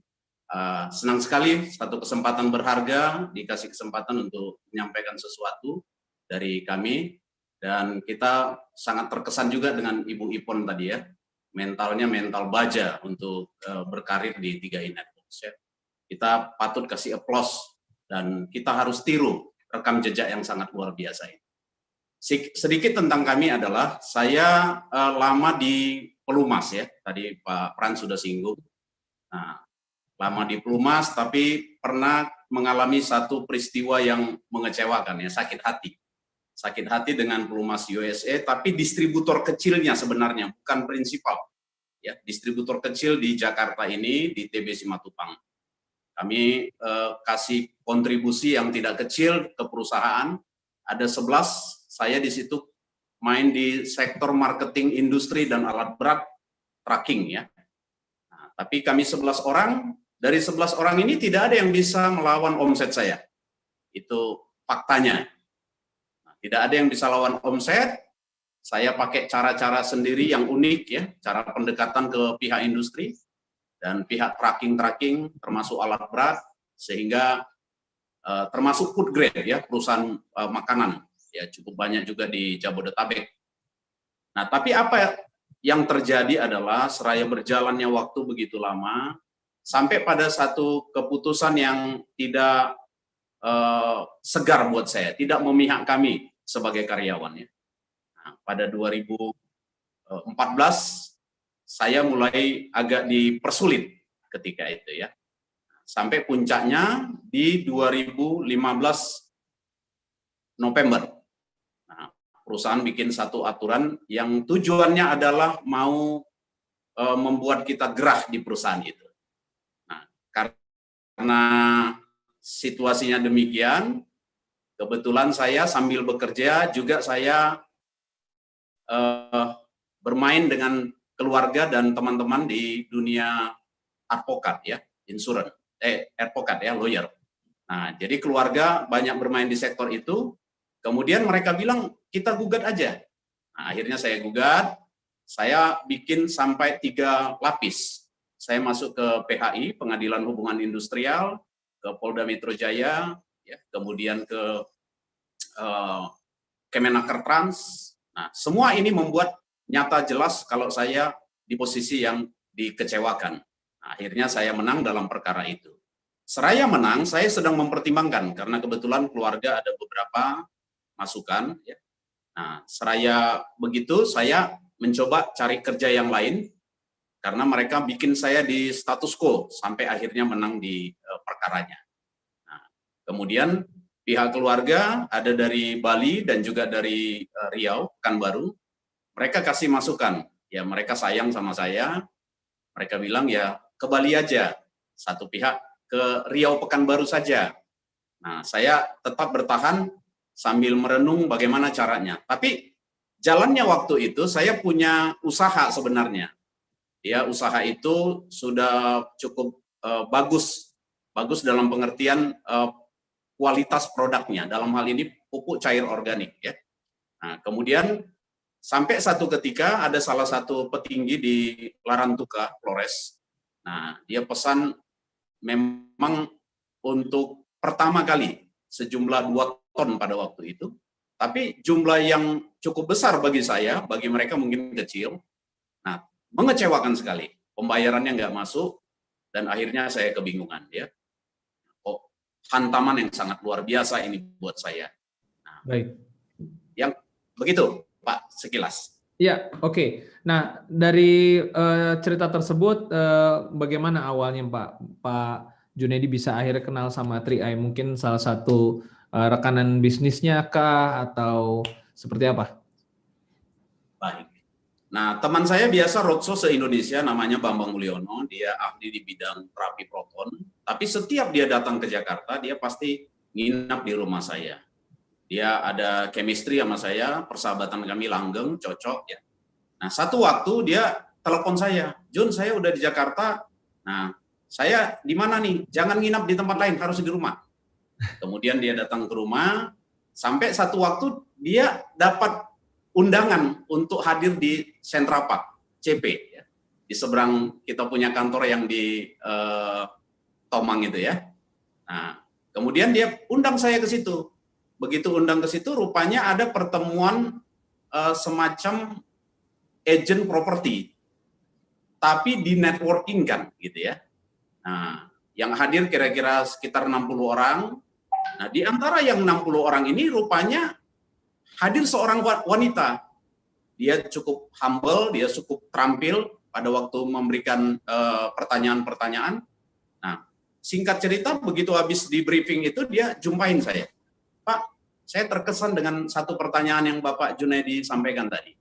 Senang sekali satu kesempatan berharga dikasih kesempatan untuk menyampaikan sesuatu dari kami, dan kita sangat terkesan juga dengan Ibu Ipon tadi ya, mentalnya mental baja untuk berkarir di 3i Networks ya. Kita patut kasih applause dan kita harus tiru rekam jejak yang sangat luar biasa ini. Sedikit tentang kami adalah saya lama di Pelumas ya, tadi Pak Frans sudah singgung. Nah, lama di Pelumas, tapi pernah mengalami satu peristiwa yang mengecewakan ya, sakit hati. Sakit hati dengan Pelumas USA, tapi distributor kecilnya sebenarnya, bukan prinsipal. Ya, distributor kecil di Jakarta ini, di TB Simatupang. Kami kasih kontribusi yang tidak kecil ke perusahaan, ada 11, saya di situ main di sektor marketing industri dan alat berat tracking ya. Nah, tapi kami 11 orang, dari 11 orang ini tidak ada yang bisa melawan omset saya. Itu faktanya. Nah, tidak ada yang bisa lawan omset. Saya pakai cara-cara sendiri yang unik ya, cara pendekatan ke pihak industri dan pihak tracking termasuk alat berat, sehingga termasuk food grade ya, perusahaan makanan ya, cukup banyak juga di Jabodetabek. Nah, tapi apa yang terjadi adalah seraya berjalannya waktu begitu lama, sampai pada satu keputusan yang tidak segar buat saya, tidak memihak kami sebagai karyawan ya. Nah, pada 2014 saya mulai agak dipersulit ketika itu ya. Sampai puncaknya di 2015 November. Nah, perusahaan bikin satu aturan yang tujuannya adalah mau membuat kita gerah di perusahaan itu. Karena situasinya demikian, kebetulan saya sambil bekerja juga saya bermain dengan keluarga dan teman-teman di dunia advokat ya, advokat ya, lawyer. Nah, jadi keluarga banyak bermain di sektor itu, kemudian mereka bilang kita gugat aja. Nah, akhirnya saya gugat, saya bikin sampai 3 lapis. Saya masuk ke PHI, Pengadilan Hubungan Industrial, ke Polda Metro Jaya, ya, kemudian ke Kemenaker Trans. Nah, semua ini membuat nyata jelas kalau saya di posisi yang dikecewakan. Nah, akhirnya saya menang dalam perkara itu. Seraya menang, saya sedang mempertimbangkan karena kebetulan keluarga ada beberapa masukan. Ya. Nah, seraya begitu saya mencoba cari kerja yang lain, karena mereka bikin saya di status quo sampai akhirnya menang di perkaranya. Nah, kemudian pihak keluarga ada dari Bali dan juga dari Riau, Pekanbaru, mereka kasih masukan. Ya, mereka sayang sama saya. Mereka bilang ya ke Bali aja, satu pihak ke Riau Pekanbaru saja. Nah, saya tetap bertahan sambil merenung bagaimana caranya. Tapi jalannya waktu itu saya punya usaha sebenarnya. Ya, usaha itu sudah cukup bagus dalam pengertian kualitas produknya. Dalam hal ini pupuk cair organik ya. Nah, kemudian sampai satu ketika ada salah satu petinggi di Larantuka, Flores. Nah, dia pesan memang untuk pertama kali sejumlah 2 ton pada waktu itu. Tapi jumlah yang cukup besar bagi saya, bagi mereka mungkin kecil. Nah, mengecewakan sekali, pembayarannya nggak masuk, dan akhirnya saya kebingungan ya. Oh, hantaman yang sangat luar biasa ini buat saya. Nah, baik. Yang begitu, Pak, sekilas. Ya, oke. Nah, dari cerita tersebut, bagaimana awalnya Pak Junedi bisa akhirnya kenal sama 3i? Mungkin salah satu rekanan bisnisnya kah atau seperti apa? Baik. Nah, teman saya biasa roadshow se-Indonesia, namanya Bambang Mulyono, dia ahli di bidang terapi proton, tapi setiap dia datang ke Jakarta, dia pasti nginap di rumah saya. Dia ada chemistry sama saya, persahabatan kami langgeng, cocok ya. Nah, satu waktu dia telepon saya, Jun, saya udah di Jakarta, nah, saya di mana nih? Jangan nginap di tempat lain, harus di rumah. Kemudian dia datang ke rumah, sampai satu waktu dia dapat undangan untuk hadir di Central Park, CP, ya. Di seberang kita punya kantor yang di Tomang itu ya. Nah, kemudian dia undang saya ke situ. Begitu undang ke situ, rupanya ada pertemuan semacam agent property, tapi di networking kan, gitu ya. Nah, yang hadir kira-kira sekitar 60 orang. Nah, di antara yang 60 orang ini rupanya hadir seorang wanita. Dia cukup humble, dia cukup terampil pada waktu memberikan pertanyaan-pertanyaan. Nah, singkat cerita, begitu habis di briefing itu, dia jumpain saya. Pak, saya terkesan dengan satu pertanyaan yang Bapak Junaidi sampaikan tadi.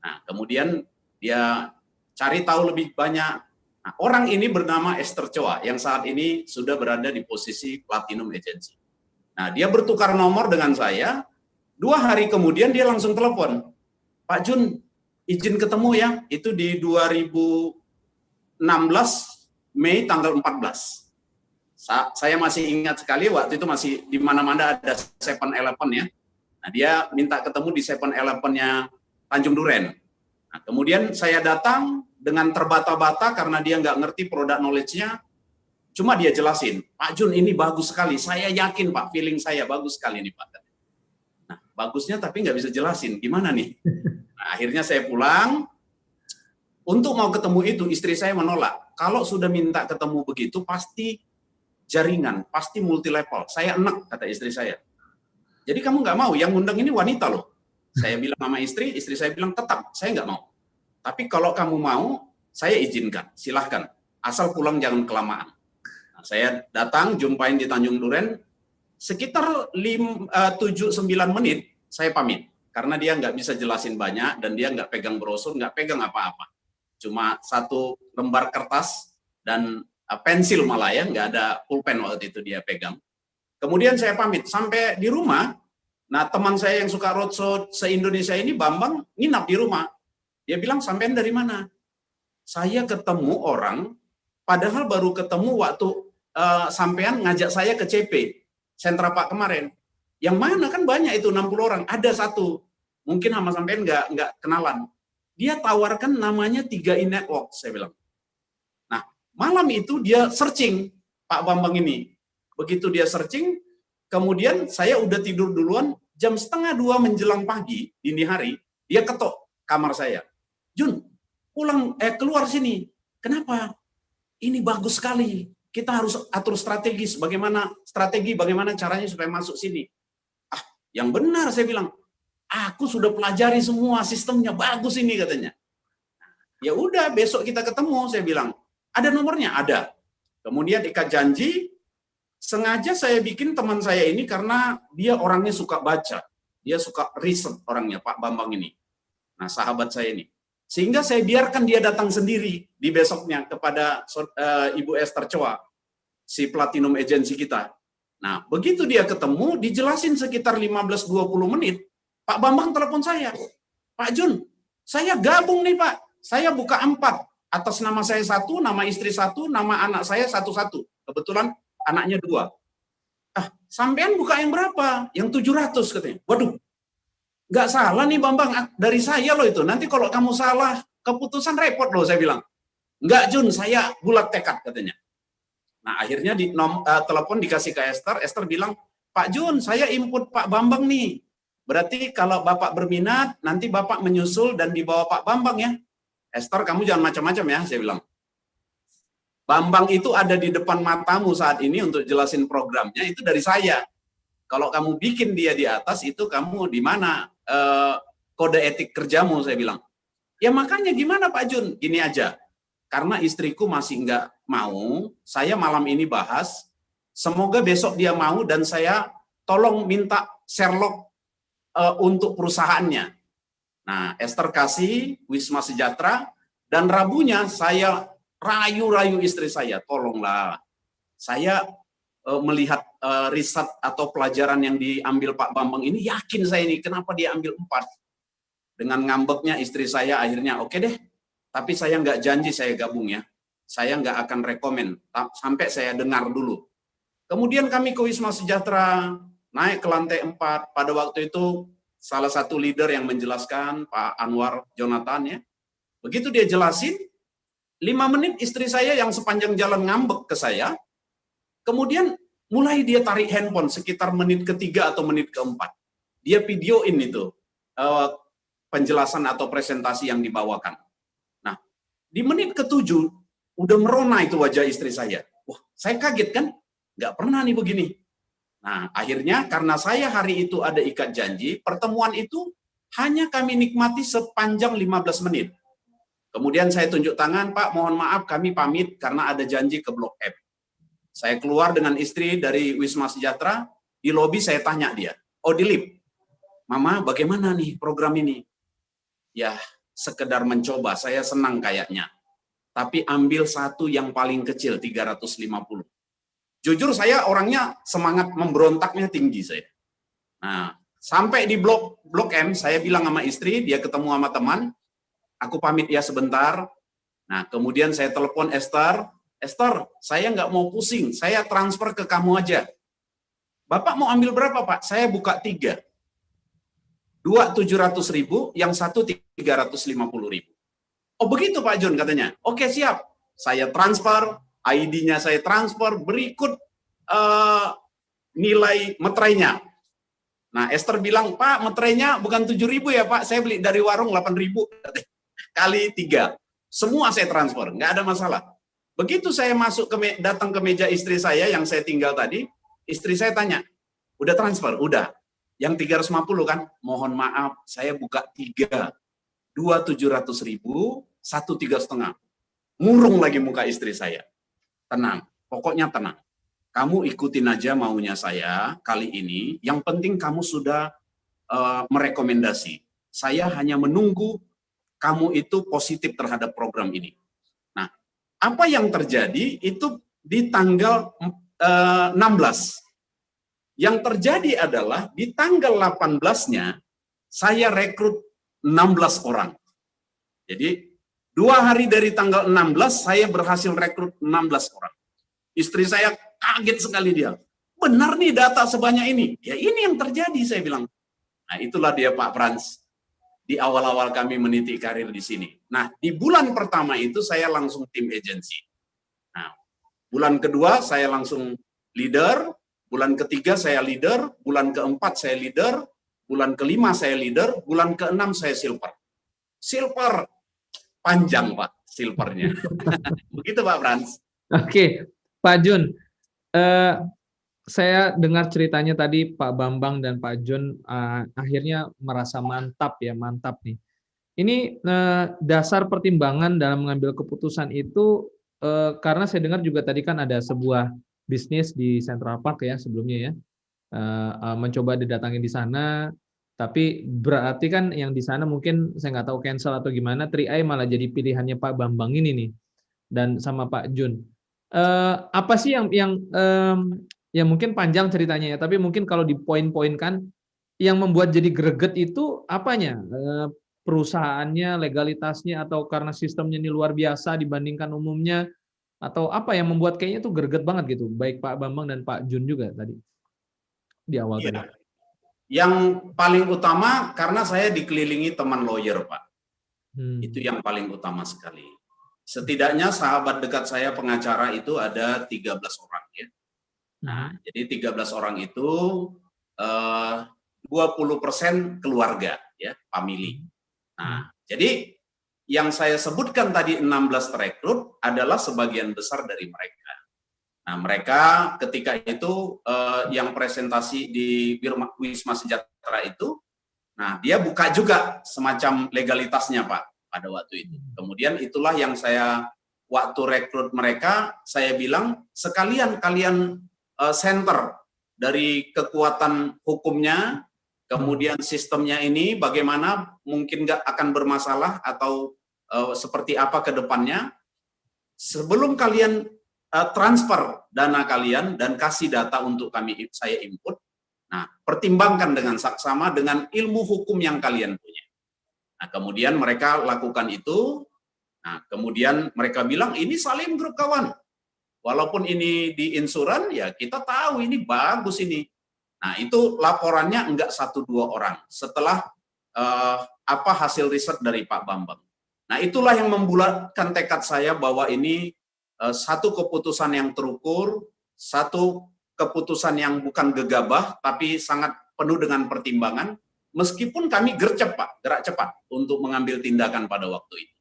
Nah, kemudian dia cari tahu lebih banyak. Nah, orang ini bernama Esther Choa, yang saat ini sudah berada di posisi Platinum Agency. Nah, dia bertukar nomor dengan saya. 2 hari kemudian dia langsung telepon, Pak Jun, izin ketemu ya, itu di 2016 Mei tanggal 14. Saya masih ingat sekali, waktu itu masih di mana-mana ada 7-Eleven ya. Nah, dia minta ketemu di 7-Eleven-nya Tanjung Duren. Nah, kemudian saya datang dengan terbata-bata karena dia nggak ngerti produk knowledge-nya. Cuma dia jelasin, Pak Jun ini bagus sekali, saya yakin Pak, feeling saya bagus sekali nih Pak. Nah, bagusnya tapi nggak bisa jelasin, gimana nih? Nah, akhirnya saya pulang, untuk mau ketemu itu istri saya menolak. Kalau sudah minta ketemu begitu, pasti jaringan, pasti multi level. Saya enek, kata istri saya. Jadi kamu nggak mau, yang ngundang ini wanita loh. Saya bilang sama istri saya bilang tetap, saya nggak mau. Tapi kalau kamu mau, saya izinkan, silahkan. Asal pulang jangan kelamaan. Nah, saya datang, jumpain di Tanjung Duren, sekitar 7-9 menit, saya pamit. Karena dia nggak bisa jelasin banyak, dan dia nggak pegang brosur, nggak pegang apa-apa. Cuma satu lembar kertas, dan pensil malah ya, nggak ada pulpen waktu itu dia pegang. Kemudian saya pamit, sampai di rumah, nah teman saya yang suka roadshow se-Indonesia ini, Bambang, nginap di rumah. Dia bilang, sampean dari mana? Saya ketemu orang, padahal baru ketemu waktu sampean ngajak saya ke CP, Sentra Pak kemarin. Yang mana kan banyak itu 60 orang, ada satu. Mungkin sama sampean nggak kenalan. Dia tawarkan namanya 3i Network, saya bilang. Nah, malam itu dia searching, Pak Bambang ini. Begitu dia searching, kemudian saya udah tidur duluan, jam 1:30 menjelang pagi, dini hari, dia ketok kamar saya. Jun, pulang, keluar sini. Kenapa? Ini bagus sekali. Kita harus atur strategi, bagaimana caranya supaya masuk sini. Ah, yang benar saya bilang. Aku sudah pelajari semua sistemnya, bagus ini katanya. Ya udah, besok kita ketemu, saya bilang. Ada nomornya? Ada. Kemudian ikat janji, sengaja saya bikin teman saya ini karena dia orangnya suka baca. Dia suka riset orangnya, Pak Bambang ini. Nah, sahabat saya ini. Sehingga saya biarkan dia datang sendiri di besoknya kepada Ibu Esther Choa, si Platinum Agency kita. Nah, begitu dia ketemu, dijelasin sekitar 15-20 menit, Pak Bambang telepon saya. Pak Jun, saya gabung nih Pak. Saya buka 4. Atas nama saya 1, nama istri 1, nama anak saya 1-1. Kebetulan anaknya 2. Ah, sampean buka yang berapa? Yang 700 katanya. Waduh, nggak salah nih Bambang, dari saya loh itu. Nanti kalau kamu salah, keputusan repot loh, saya bilang. Nggak Jun, saya bulat tekad katanya. Nah akhirnya telepon dikasih ke Esther, Esther bilang, Pak Jun, saya input Pak Bambang nih. Berarti kalau Bapak berminat, nanti Bapak menyusul dan dibawa Pak Bambang ya. Esther, kamu jangan macam-macam ya, saya bilang. Bambang itu ada di depan matamu saat ini untuk jelasin programnya, itu dari saya. Kalau kamu bikin dia di atas, itu kamu di mana kode etik kerjamu, saya bilang. Ya makanya gimana Pak Jun? Gini aja, karena istriku masih nggak mau, saya malam ini bahas, semoga besok dia mau dan saya tolong minta Sherlock untuk perusahaannya. Nah, Esther kasih Wisma Sejahtera, dan Rabunya saya rayu-rayu istri saya, tolonglah. Saya melihat riset atau pelajaran yang diambil Pak Bambang ini, yakin saya ini, kenapa dia ambil 4? Dengan ngambeknya istri saya akhirnya, oke deh, tapi saya nggak janji saya gabung ya. Saya nggak akan rekomen, sampai saya dengar dulu. Kemudian kami ke Wisma Sejahtera, naik ke lantai 4. Pada waktu itu salah satu leader yang menjelaskan, Pak Anwar Jonathan ya. Begitu dia jelasin, 5 menit istri saya yang sepanjang jalan ngambek ke saya, kemudian mulai dia tarik handphone sekitar menit ke-3 atau menit ke-4. Dia videoin itu penjelasan atau presentasi yang dibawakan. Nah, di menit ke-7 udah merona itu wajah istri saya. Wah, saya kaget kan? Nggak pernah nih begini. Nah, akhirnya karena saya hari itu ada ikat janji, pertemuan itu hanya kami nikmati sepanjang 15 menit. Kemudian saya tunjuk tangan, Pak, mohon maaf kami pamit karena ada janji ke Blok M. Saya keluar dengan istri dari Wisma Sejahtera, di lobi saya tanya dia, oh di lift, Mama bagaimana nih program ini? Ya, sekedar mencoba, saya senang kayaknya. Tapi ambil satu yang paling kecil, 350. Jujur saya orangnya semangat memberontaknya tinggi saya. Nah, sampai di Blok M, saya bilang sama istri, dia ketemu sama teman, aku pamit ya sebentar. Nah, kemudian saya telepon Esther, saya nggak mau pusing, saya transfer ke kamu aja. Bapak mau ambil berapa, Pak? Saya buka 3. 2 700.000, yang satu 350.000. Oh begitu Pak John katanya. Oke siap, saya transfer, ID-nya saya transfer, berikut nilai meterainya. Nah Esther bilang, Pak meterainya bukan 7.000 ya Pak, saya beli dari warung 8.000 kali 3. Semua saya transfer, nggak ada masalah. Begitu saya masuk datang ke meja istri saya yang saya tinggal tadi, istri saya tanya, udah transfer? Udah. Yang 350 kan? Mohon maaf, saya buka 3. 2 700.000, 1 3,5. Murung lagi muka istri saya. Tenang, pokoknya tenang. Kamu ikutin aja maunya saya kali ini. Yang penting kamu sudah merekomendasi. Saya hanya menunggu kamu itu positif terhadap program ini. Nah, apa yang terjadi itu di tanggal 16. Yang terjadi adalah di tanggal 18-nya saya rekrut 16 orang. Jadi 2 hari dari tanggal 16 saya berhasil rekrut 16 orang. Istri saya kaget sekali dia. Benar nih data sebanyak ini. Ya ini yang terjadi saya bilang. Nah itulah dia Pak Frans. Di awal-awal kami meniti karir di sini. Nah di bulan pertama itu saya langsung tim agency. Nah bulan kedua saya langsung leader. Bulan ketiga saya leader, bulan keempat saya leader, bulan kelima saya leader, bulan keenam saya silver. Silver panjang Pak, silvernya. Begitu Pak Frans. Oke, Pak Jun, saya dengar ceritanya tadi Pak Bambang dan Pak Jun akhirnya merasa mantap nih. Ini dasar pertimbangan dalam mengambil keputusan itu karena saya dengar juga tadi kan ada sebuah bisnis di Central Park ya sebelumnya ya, mencoba didatangi di sana, tapi berarti kan yang di sana mungkin saya nggak tahu cancel atau gimana, 3i malah jadi pilihannya Pak Bambang ini nih dan sama Pak Jun. Apa sih yang ya mungkin panjang ceritanya ya, tapi mungkin kalau di poin-poinkan yang membuat jadi greget itu apanya? Perusahaannya, legalitasnya, atau karena sistemnya ini luar biasa dibandingkan umumnya? Atau apa yang membuat kayaknya tuh greget banget gitu, baik Pak Bambang dan Pak Jun juga tadi di awal tadi. Yang paling utama karena saya dikelilingi teman lawyer Pak. Itu yang paling utama sekali. Setidaknya sahabat dekat saya pengacara itu ada 13 orang ya. Nah, jadi 13 orang itu 20% keluarga ya, family. Nah, jadi yang saya sebutkan tadi 16 rekrut adalah sebagian besar dari mereka. Nah, mereka ketika itu yang presentasi di Wisma Sejahtera itu, nah dia buka juga semacam legalitasnya Pak pada waktu itu. Kemudian itulah yang saya waktu rekrut mereka, saya bilang sekalian kalian center dari kekuatan hukumnya, kemudian sistemnya ini bagaimana, mungkin nggak akan bermasalah atau seperti apa ke depannya. Sebelum kalian transfer dana kalian dan kasih data untuk saya input, nah pertimbangkan dengan saksama dengan ilmu hukum yang kalian punya. Nah kemudian mereka lakukan itu, nah kemudian mereka bilang ini Salim Group kawan, walaupun ini di insuran ya kita tahu ini bagus ini. Nah itu laporannya enggak 1-2 orang setelah apa hasil riset dari Pak Bambang. Nah itulah yang membulatkan tekad saya bahwa ini satu keputusan yang terukur, satu keputusan yang bukan gegabah tapi sangat penuh dengan pertimbangan, meskipun kami gerak cepat untuk mengambil tindakan pada waktu itu.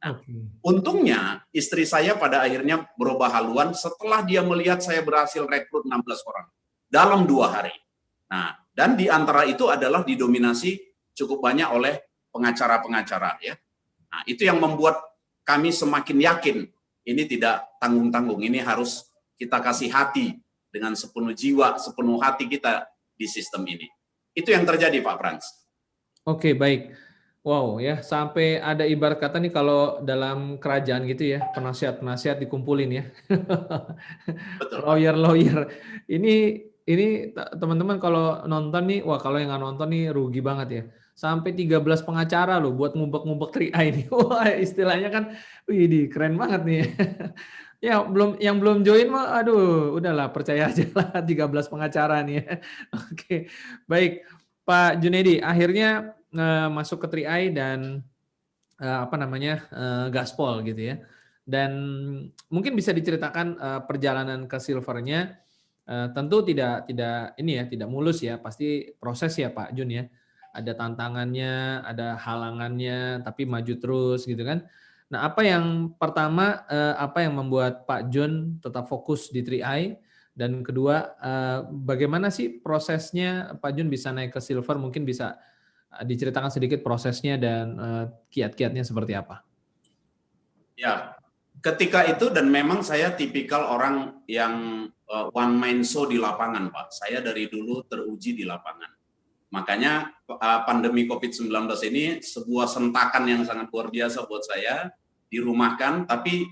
Nah, untungnya istri saya pada akhirnya berubah haluan setelah dia melihat saya berhasil rekrut 16 orang dalam 2 hari. Nah, dan di antara itu adalah didominasi cukup banyak oleh pengacara-pengacara ya. Nah, itu yang membuat kami semakin yakin ini tidak tanggung-tanggung, ini harus kita kasih hati dengan sepenuh jiwa, sepenuh hati kita di sistem ini. Itu yang terjadi Pak Frans. Oke, baik. Wow ya, sampai ada ibarat kata nih kalau dalam kerajaan gitu ya, penasihat-penasihat dikumpulin ya. Betul. Lawyer-lawyer. Ini teman-teman kalau nonton nih, wah kalau yang nggak nonton nih rugi banget ya. Sampai 13 pengacara loh buat ngubek-ngubek 3i ini. Wah, istilahnya kan wih, keren banget nih. Ya, yang belum join mah aduh, udahlah percaya aja lah 13 pengacara nih ya. Oke. Baik, Pak Junedi, akhirnya masuk ke 3i dan gaspol gitu ya. Dan mungkin bisa diceritakan perjalanan ke silvernya. Tentu tidak mulus ya, pasti proses ya Pak Jun ya. Ada tantangannya, ada halangannya, tapi maju terus gitu kan. Nah, apa yang membuat Pak Jun tetap fokus di 3i, dan kedua bagaimana sih prosesnya Pak Jun bisa naik ke silver? Mungkin bisa diceritakan sedikit prosesnya dan kiat-kiatnya seperti apa? Ya, ketika itu dan memang saya tipikal orang yang one man show di lapangan Pak. Saya dari dulu teruji di lapangan. Makanya pandemi COVID-19 ini sebuah sentakan yang sangat luar biasa buat saya, dirumahkan, tapi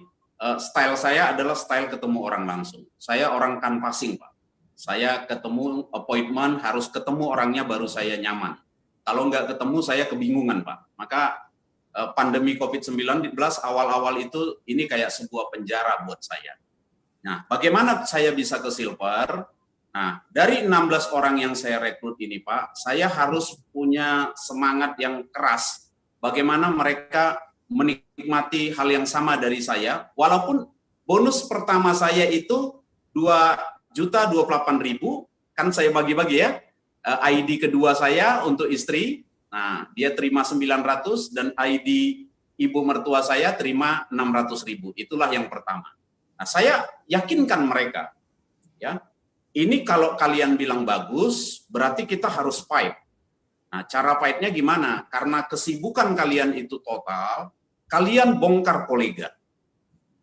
style saya adalah style ketemu orang langsung. Saya orang canvassing Pak. Saya ketemu appointment, harus ketemu orangnya baru saya nyaman. Kalau nggak ketemu saya kebingungan Pak. Maka pandemi COVID-19 awal-awal itu ini kayak sebuah penjara buat saya. Nah, bagaimana saya bisa ke silver? Nah, dari 16 orang yang saya rekrut ini Pak, saya harus punya semangat yang keras. Bagaimana mereka menikmati hal yang sama dari saya, walaupun bonus pertama saya itu 2.028.000, kan saya bagi-bagi ya, ID kedua saya untuk istri, nah dia terima 900 dan ID ibu mertua saya terima 600.000, itulah yang pertama. Nah, saya yakinkan mereka, ya. Ini kalau kalian bilang bagus, berarti kita harus fight. Nah, cara fight-nya gimana? Karena kesibukan kalian itu total, kalian bongkar kolega.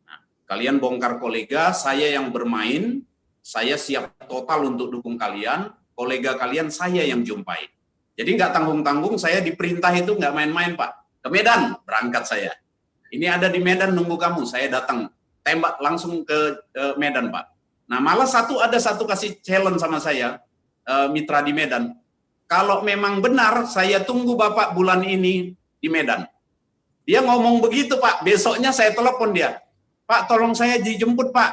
Nah, kalian bongkar kolega, saya yang bermain, saya siap total untuk dukung kalian, kolega kalian saya yang jumpai. Jadi nggak tanggung-tanggung, saya diperintah itu nggak main-main Pak. Ke Medan, berangkat saya. Ini ada di Medan nunggu kamu, saya datang. Tembak langsung ke Medan Pak. Nah, malah ada satu kasih challenge sama saya, mitra di Medan. Kalau memang benar, saya tunggu Bapak bulan ini di Medan. Dia ngomong begitu Pak, besoknya saya telepon dia. Pak, tolong saya dijemput Pak.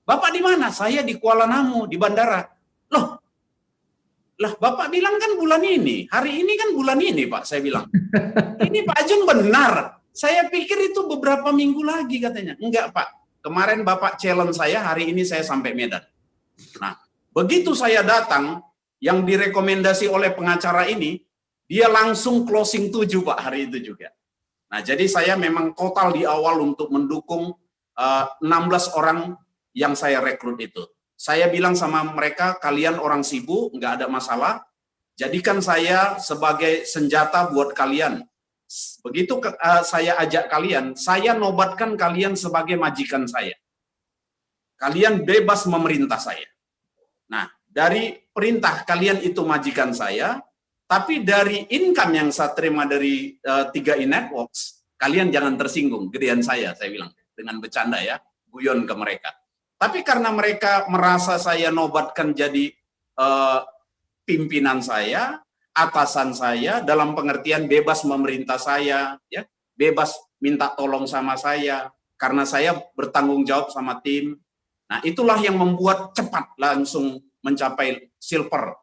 Bapak di mana? Saya di Kuala Namu, di bandara. Loh, lah Bapak bilang kan bulan ini, hari ini kan bulan ini Pak, saya bilang. Ini Pak Jun benar. Saya pikir itu beberapa minggu lagi katanya. Enggak Pak. Kemarin Bapak challenge saya, hari ini saya sampai Medan. Nah, begitu saya datang, yang direkomendasi oleh pengacara ini, dia langsung closing 7 Pak hari itu juga. Nah, jadi saya memang total di awal untuk mendukung 16 orang yang saya rekrut itu. Saya bilang sama mereka, kalian orang sibuk, nggak ada masalah, jadikan saya sebagai senjata buat kalian. Begitu saya ajak kalian, saya nobatkan kalian sebagai majikan saya. Kalian bebas memerintah saya. Nah, dari perintah kalian itu majikan saya, Tapi dari income yang saya terima dari 3i Networks, kalian jangan tersinggung, gedean saya bilang. Dengan bercanda ya, guyon ke mereka. Tapi karena mereka merasa saya nobatkan jadi pimpinan saya, atasan saya, dalam pengertian bebas memerintah saya, ya, bebas minta tolong sama saya, karena saya bertanggung jawab sama tim. Nah, itulah yang membuat cepat langsung mencapai silver.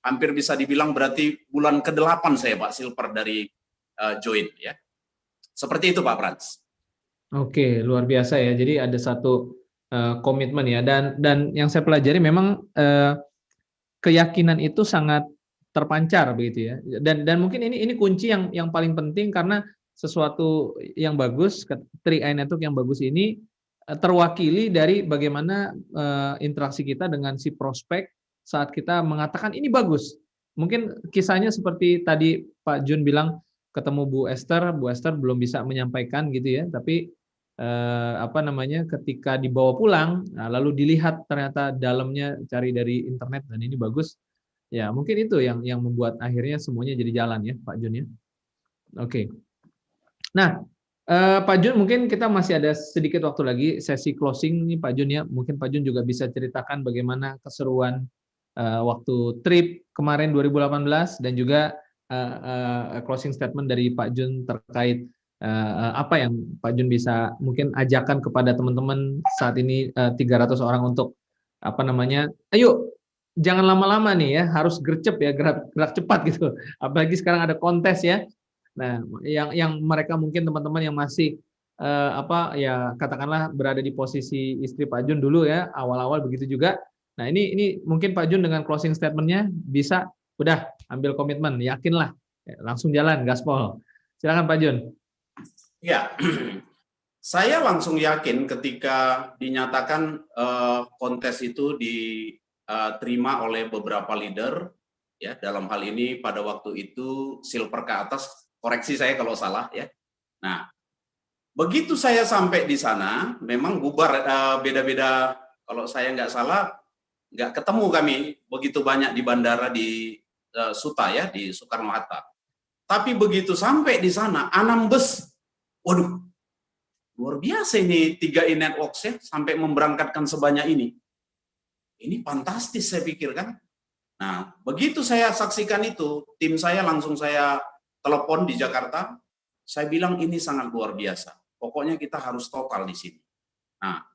Hampir bisa dibilang berarti bulan ke-8 saya Pak silver dari join ya. Seperti itu Pak Frans. Oke, luar biasa ya. Jadi ada satu komitmen ya, dan yang saya pelajari memang keyakinan itu sangat terpancar begitu ya. Dan mungkin ini kunci yang paling penting, karena sesuatu yang bagus, 3i Network yang bagus ini terwakili dari bagaimana interaksi kita dengan si prospek saat kita mengatakan ini bagus. Mungkin kisahnya seperti tadi Pak Jun bilang, ketemu Bu Esther belum bisa menyampaikan gitu ya, tapi ketika dibawa pulang, nah, lalu dilihat ternyata dalamnya cari dari internet dan ini bagus, ya mungkin itu yang membuat akhirnya semuanya jadi jalan ya Pak Jun ya. Oke. Nah, Pak Jun, mungkin kita masih ada sedikit waktu lagi sesi closing nih Pak Jun ya. Mungkin Pak Jun juga bisa ceritakan bagaimana keseruan waktu trip kemarin 2018 dan juga closing statement dari Pak Jun terkait apa yang Pak Jun bisa mungkin ajakan kepada teman-teman saat ini 300 orang untuk ayo jangan lama-lama nih ya, harus gercep ya, gerak cepat gitu. Apalagi sekarang ada kontes ya. Nah, yang mereka mungkin teman-teman yang masih katakanlah berada di posisi istri Pak Jun dulu ya, awal-awal begitu juga. Nah, ini mungkin Pak Jun dengan closing statement-nya bisa udah ambil komitmen, yakinlah, langsung jalan, gaspol. Silakan Pak Jun. Ya, saya langsung yakin ketika dinyatakan kontes itu diterima oleh beberapa leader, ya dalam hal ini pada waktu itu silver ke atas, koreksi saya kalau salah ya. Nah, begitu saya sampai di sana, memang bubar beda-beda. Kalau saya nggak salah, nggak ketemu kami begitu banyak di bandara di Suta ya, di Soekarno-Hatta. Tapi begitu sampai di sana, 6 bus, waduh, luar biasa ini 3i Networks ya, sampai memberangkatkan sebanyak ini. Ini fantastis saya pikir kan. Nah, begitu saya saksikan itu, tim saya langsung saya telepon di Jakarta, saya bilang ini sangat luar biasa. Pokoknya kita harus total di sini. Nah,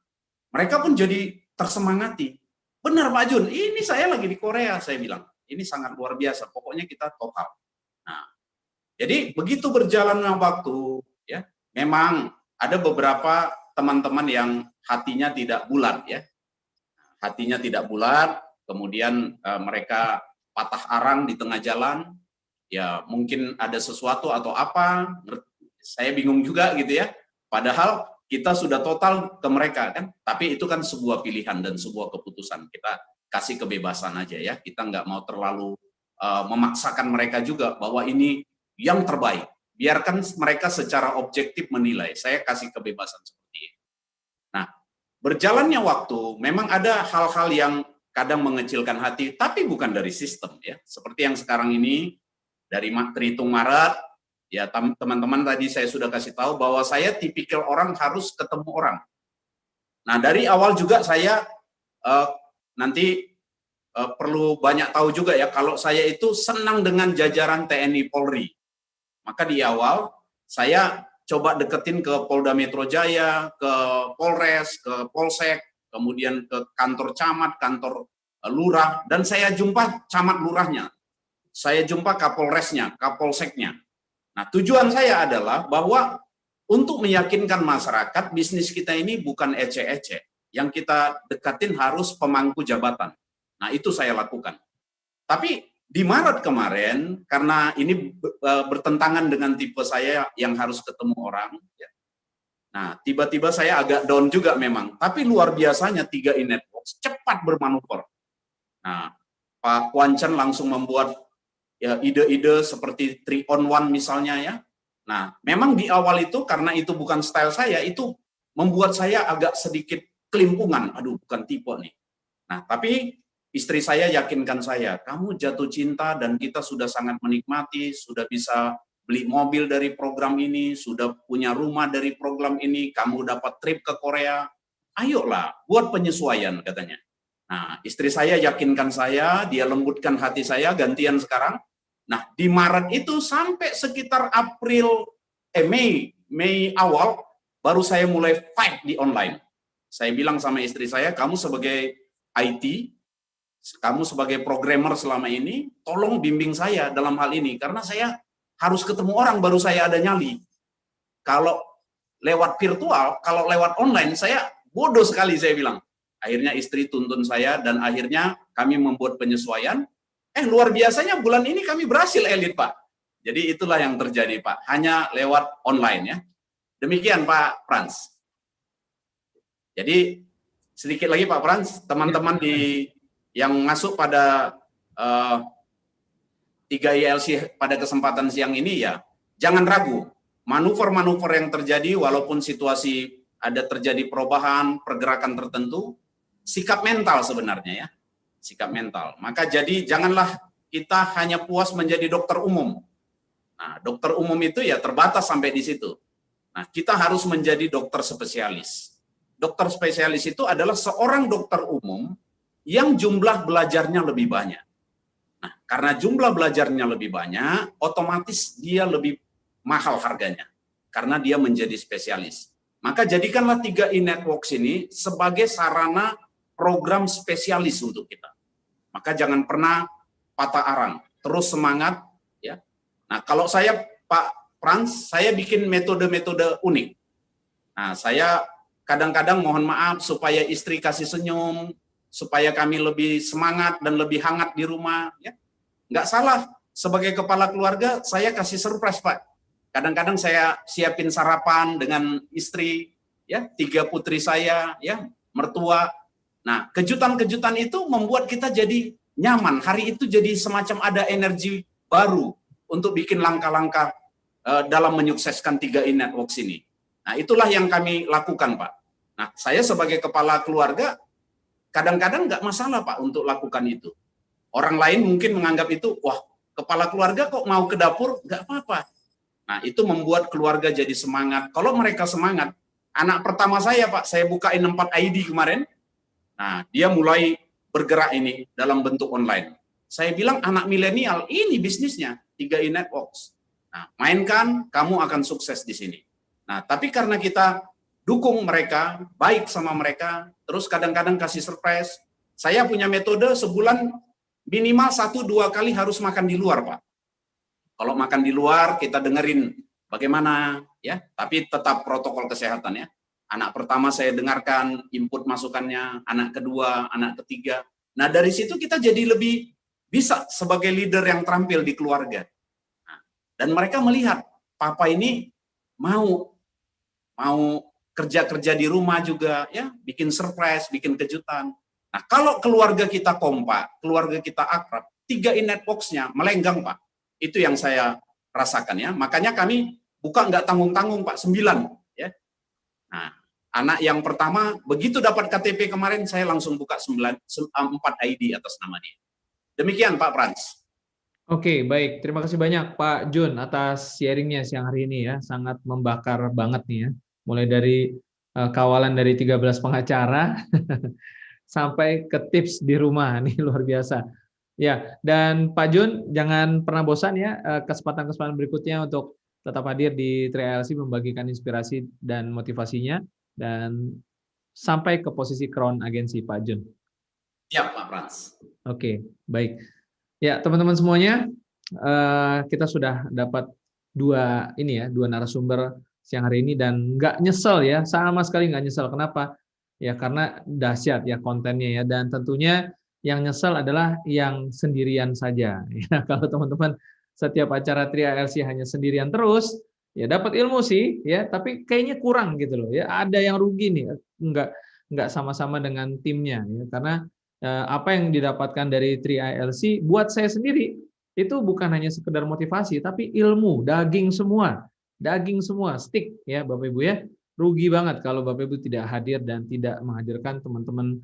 mereka pun jadi tersemangati. Benar Pak Jun, ini saya lagi di Korea, saya bilang. Ini sangat luar biasa, pokoknya kita total. Nah, jadi begitu berjalannya waktu, ya, memang ada beberapa teman-teman yang hatinya tidak bulat, ya. Hatinya tidak bulat, kemudian mereka patah arang di tengah jalan, ya mungkin ada sesuatu atau apa, saya bingung juga gitu ya. Padahal kita sudah total ke mereka kan, tapi itu kan sebuah pilihan dan sebuah keputusan. Kita kasih kebebasan aja ya, kita nggak mau terlalu memaksakan mereka juga bahwa ini yang terbaik. Biarkan mereka secara objektif menilai, saya kasih kebebasan seperti itu. Nah, berjalannya waktu, memang ada hal-hal yang kadang mengecilkan hati, tapi bukan dari sistem ya. Seperti yang sekarang ini, dari terhitung Maret, ya teman-teman tadi saya sudah kasih tahu bahwa saya tipikal orang harus ketemu orang. Nah, dari awal juga saya nanti perlu banyak tahu juga ya, kalau saya itu senang dengan jajaran TNI Polri. Maka di awal saya coba deketin ke Polda Metro Jaya, ke Polres, ke Polsek, kemudian ke kantor camat, kantor lurah, dan saya jumpa camat lurahnya. Saya jumpa Kapolresnya, Kapolseknya. Nah, tujuan saya adalah bahwa untuk meyakinkan masyarakat, bisnis kita ini bukan ecek-ecek. Yang kita dekatin harus pemangku jabatan. Nah, itu saya lakukan. Tapi di Maret kemarin, karena ini bertentangan dengan tipe saya yang harus ketemu orang, ya. Nah, tiba-tiba saya agak down juga memang. Tapi luar biasanya 3i Networks cepat bermanuver. Nah, Pak Kwanchen langsung membuat ya ide-ide seperti 3-on-1 misalnya ya. Nah, memang di awal itu karena itu bukan style saya, itu membuat saya agak sedikit kelimpungan. Aduh, bukan tipe nih. Nah, tapi istri saya yakinkan saya, kamu jatuh cinta dan kita sudah sangat menikmati, sudah bisa beli mobil dari program ini, sudah punya rumah dari program ini, kamu dapat trip ke Korea, ayolah buat penyesuaian katanya. Nah, istri saya yakinkan saya, dia lembutkan hati saya, gantian sekarang. Nah, di Maret itu sampai sekitar Mei awal, baru saya mulai fight di online. Saya bilang sama istri saya, kamu sebagai IT, kamu sebagai programmer selama ini, tolong bimbing saya dalam hal ini, karena saya harus ketemu orang baru saya ada nyali. Kalau lewat virtual, kalau lewat online, saya bodoh sekali, saya bilang. Akhirnya istri tuntun saya, dan akhirnya kami membuat penyesuaian. Luar biasanya bulan ini kami berhasil elit, Pak. Jadi itulah yang terjadi, Pak. Hanya lewat online ya. Demikian, Pak Frans. Jadi sedikit lagi, Pak Frans, teman-teman yang masuk pada 3 ILC pada kesempatan siang ini ya, jangan ragu. Manuver-manuver yang terjadi, walaupun situasi ada terjadi perubahan, pergerakan tertentu, sikap mental sebenarnya ya, sikap mental. Maka jadi janganlah kita hanya puas menjadi dokter umum. Nah, dokter umum itu ya terbatas sampai di situ. Nah, kita harus menjadi dokter spesialis. Dokter spesialis itu adalah seorang dokter umum yang jumlah belajarnya lebih banyak. Nah, karena jumlah belajarnya lebih banyak, otomatis dia lebih mahal harganya. Karena dia menjadi spesialis. Maka jadikanlah 3i Networks ini sebagai sarana program spesialis untuk kita. Maka jangan pernah patah arang, terus semangat ya. Nah, kalau saya Pak Frans, saya bikin metode-metode unik. Nah, saya kadang-kadang mohon maaf supaya istri kasih senyum, supaya kami lebih semangat dan lebih hangat di rumah ya. Nggak salah, sebagai kepala keluarga saya kasih surprise, Pak. Kadang-kadang saya siapin sarapan dengan istri ya, 3 putri saya ya, mertua. Nah, kejutan-kejutan itu membuat kita jadi nyaman. Hari itu jadi semacam ada energi baru untuk bikin langkah-langkah dalam menyukseskan 3i Networks ini. Nah, itulah yang kami lakukan, Pak. Nah, saya sebagai kepala keluarga kadang-kadang nggak masalah, Pak, untuk lakukan itu. Orang lain mungkin menganggap itu, wah, kepala keluarga kok mau ke dapur? Nggak apa-apa. Nah, itu membuat keluarga jadi semangat. Kalau mereka semangat, anak pertama saya, Pak, saya bukain 4 ID kemarin. Nah, dia mulai bergerak ini dalam bentuk online. Saya bilang anak milenial ini bisnisnya 3i Networks. Nah, mainkan, kamu akan sukses di sini. Nah, tapi karena kita dukung mereka, baik sama mereka, terus kadang-kadang kasih surprise. Saya punya metode sebulan minimal 1-2 kali harus makan di luar, Pak. Kalau makan di luar, kita dengerin bagaimana, ya, tapi tetap protokol kesehatan ya. Anak pertama saya dengarkan input masukannya, anak kedua, anak ketiga. Nah, dari situ kita jadi lebih bisa sebagai leader yang terampil di keluarga. Nah, dan mereka melihat, papa ini mau kerja-kerja di rumah juga, ya, bikin surprise, bikin kejutan. Nah, kalau keluarga kita kompak, keluarga kita akrab, 3i Networks-nya melenggang, Pak. Itu yang saya rasakan ya. Makanya kami buka nggak tanggung-tanggung, Pak, 9. Ya. Nah, anak yang pertama, begitu dapat KTP kemarin, saya langsung buka 4 ID atas nama dia. Demikian, Pak Frans. Oke, baik. Terima kasih banyak, Pak Jun, atas sharingnya siang hari ini ya. Sangat membakar banget nih ya. Mulai dari kawalan dari 13 pengacara, sampai ke tips di rumah. Nih, luar biasa. Ya, dan Pak Jun, jangan pernah bosan ya, kesempatan-kesempatan berikutnya untuk tetap hadir di 3ILC membagikan inspirasi dan motivasinya, dan sampai ke posisi crown agensi, Pak Jun. Ya, Pak Frans. Oke, baik. Ya, teman-teman semuanya, kita sudah dapat dua narasumber siang hari ini, dan nggak nyesel ya, sama sekali nggak nyesel. Kenapa? Ya, karena dahsyat ya kontennya ya, dan tentunya yang nyesel adalah yang sendirian saja. Ya, kalau teman-teman setiap acara 3ILC hanya sendirian terus, ya dapat ilmu sih, ya, tapi kayaknya kurang gitu loh. Ya, ada yang rugi nih, nggak sama-sama dengan timnya, ya, karena apa yang didapatkan dari 3ILC buat saya sendiri itu bukan hanya sekedar motivasi, tapi ilmu, daging semua, stick ya, Bapak Ibu ya. Rugi banget kalau Bapak Ibu tidak hadir dan tidak menghadirkan teman-teman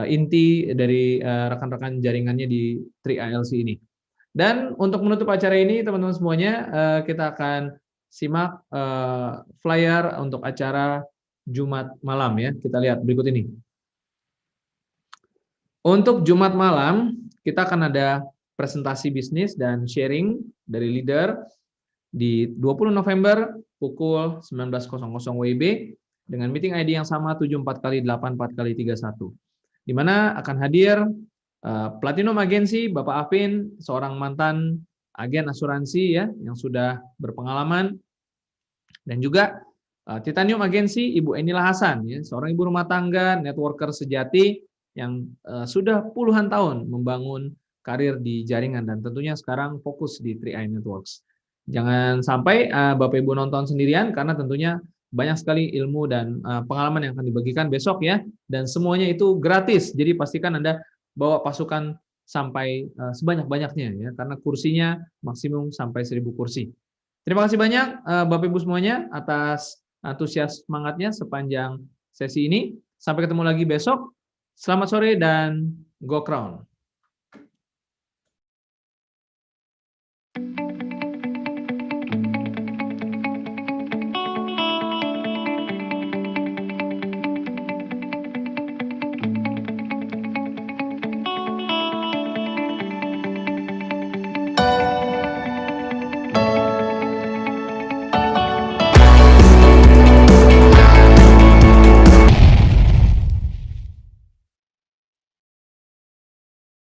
inti dari rekan-rekan jaringannya di 3ILC ini. Dan untuk menutup acara ini, teman-teman semuanya, kita akan simak flyer untuk acara Jumat malam ya. Kita lihat berikut ini. Untuk Jumat malam, kita akan ada presentasi bisnis dan sharing dari leader di 20 November pukul 19.00 WIB dengan meeting ID yang sama 74x84x31. Di mana akan hadir Platinum Agency, Bapak Afin, seorang mantan agen asuransi ya yang sudah berpengalaman, dan juga Titanium Agency Ibu Enila Hasan, ya, seorang ibu rumah tangga, networker sejati yang sudah puluhan tahun membangun karir di jaringan dan tentunya sekarang fokus di 3i Networks. Jangan sampai Bapak Ibu nonton sendirian karena tentunya banyak sekali ilmu dan pengalaman yang akan dibagikan besok ya, dan semuanya itu gratis. Jadi pastikan Anda bawa pasukan sampai sebanyak-banyaknya ya, karena kursinya maksimum sampai 1000 kursi. Terima kasih banyak Bapak Ibu semuanya atas antusias semangatnya sepanjang sesi ini. Sampai ketemu lagi besok. Selamat sore dan go Crown.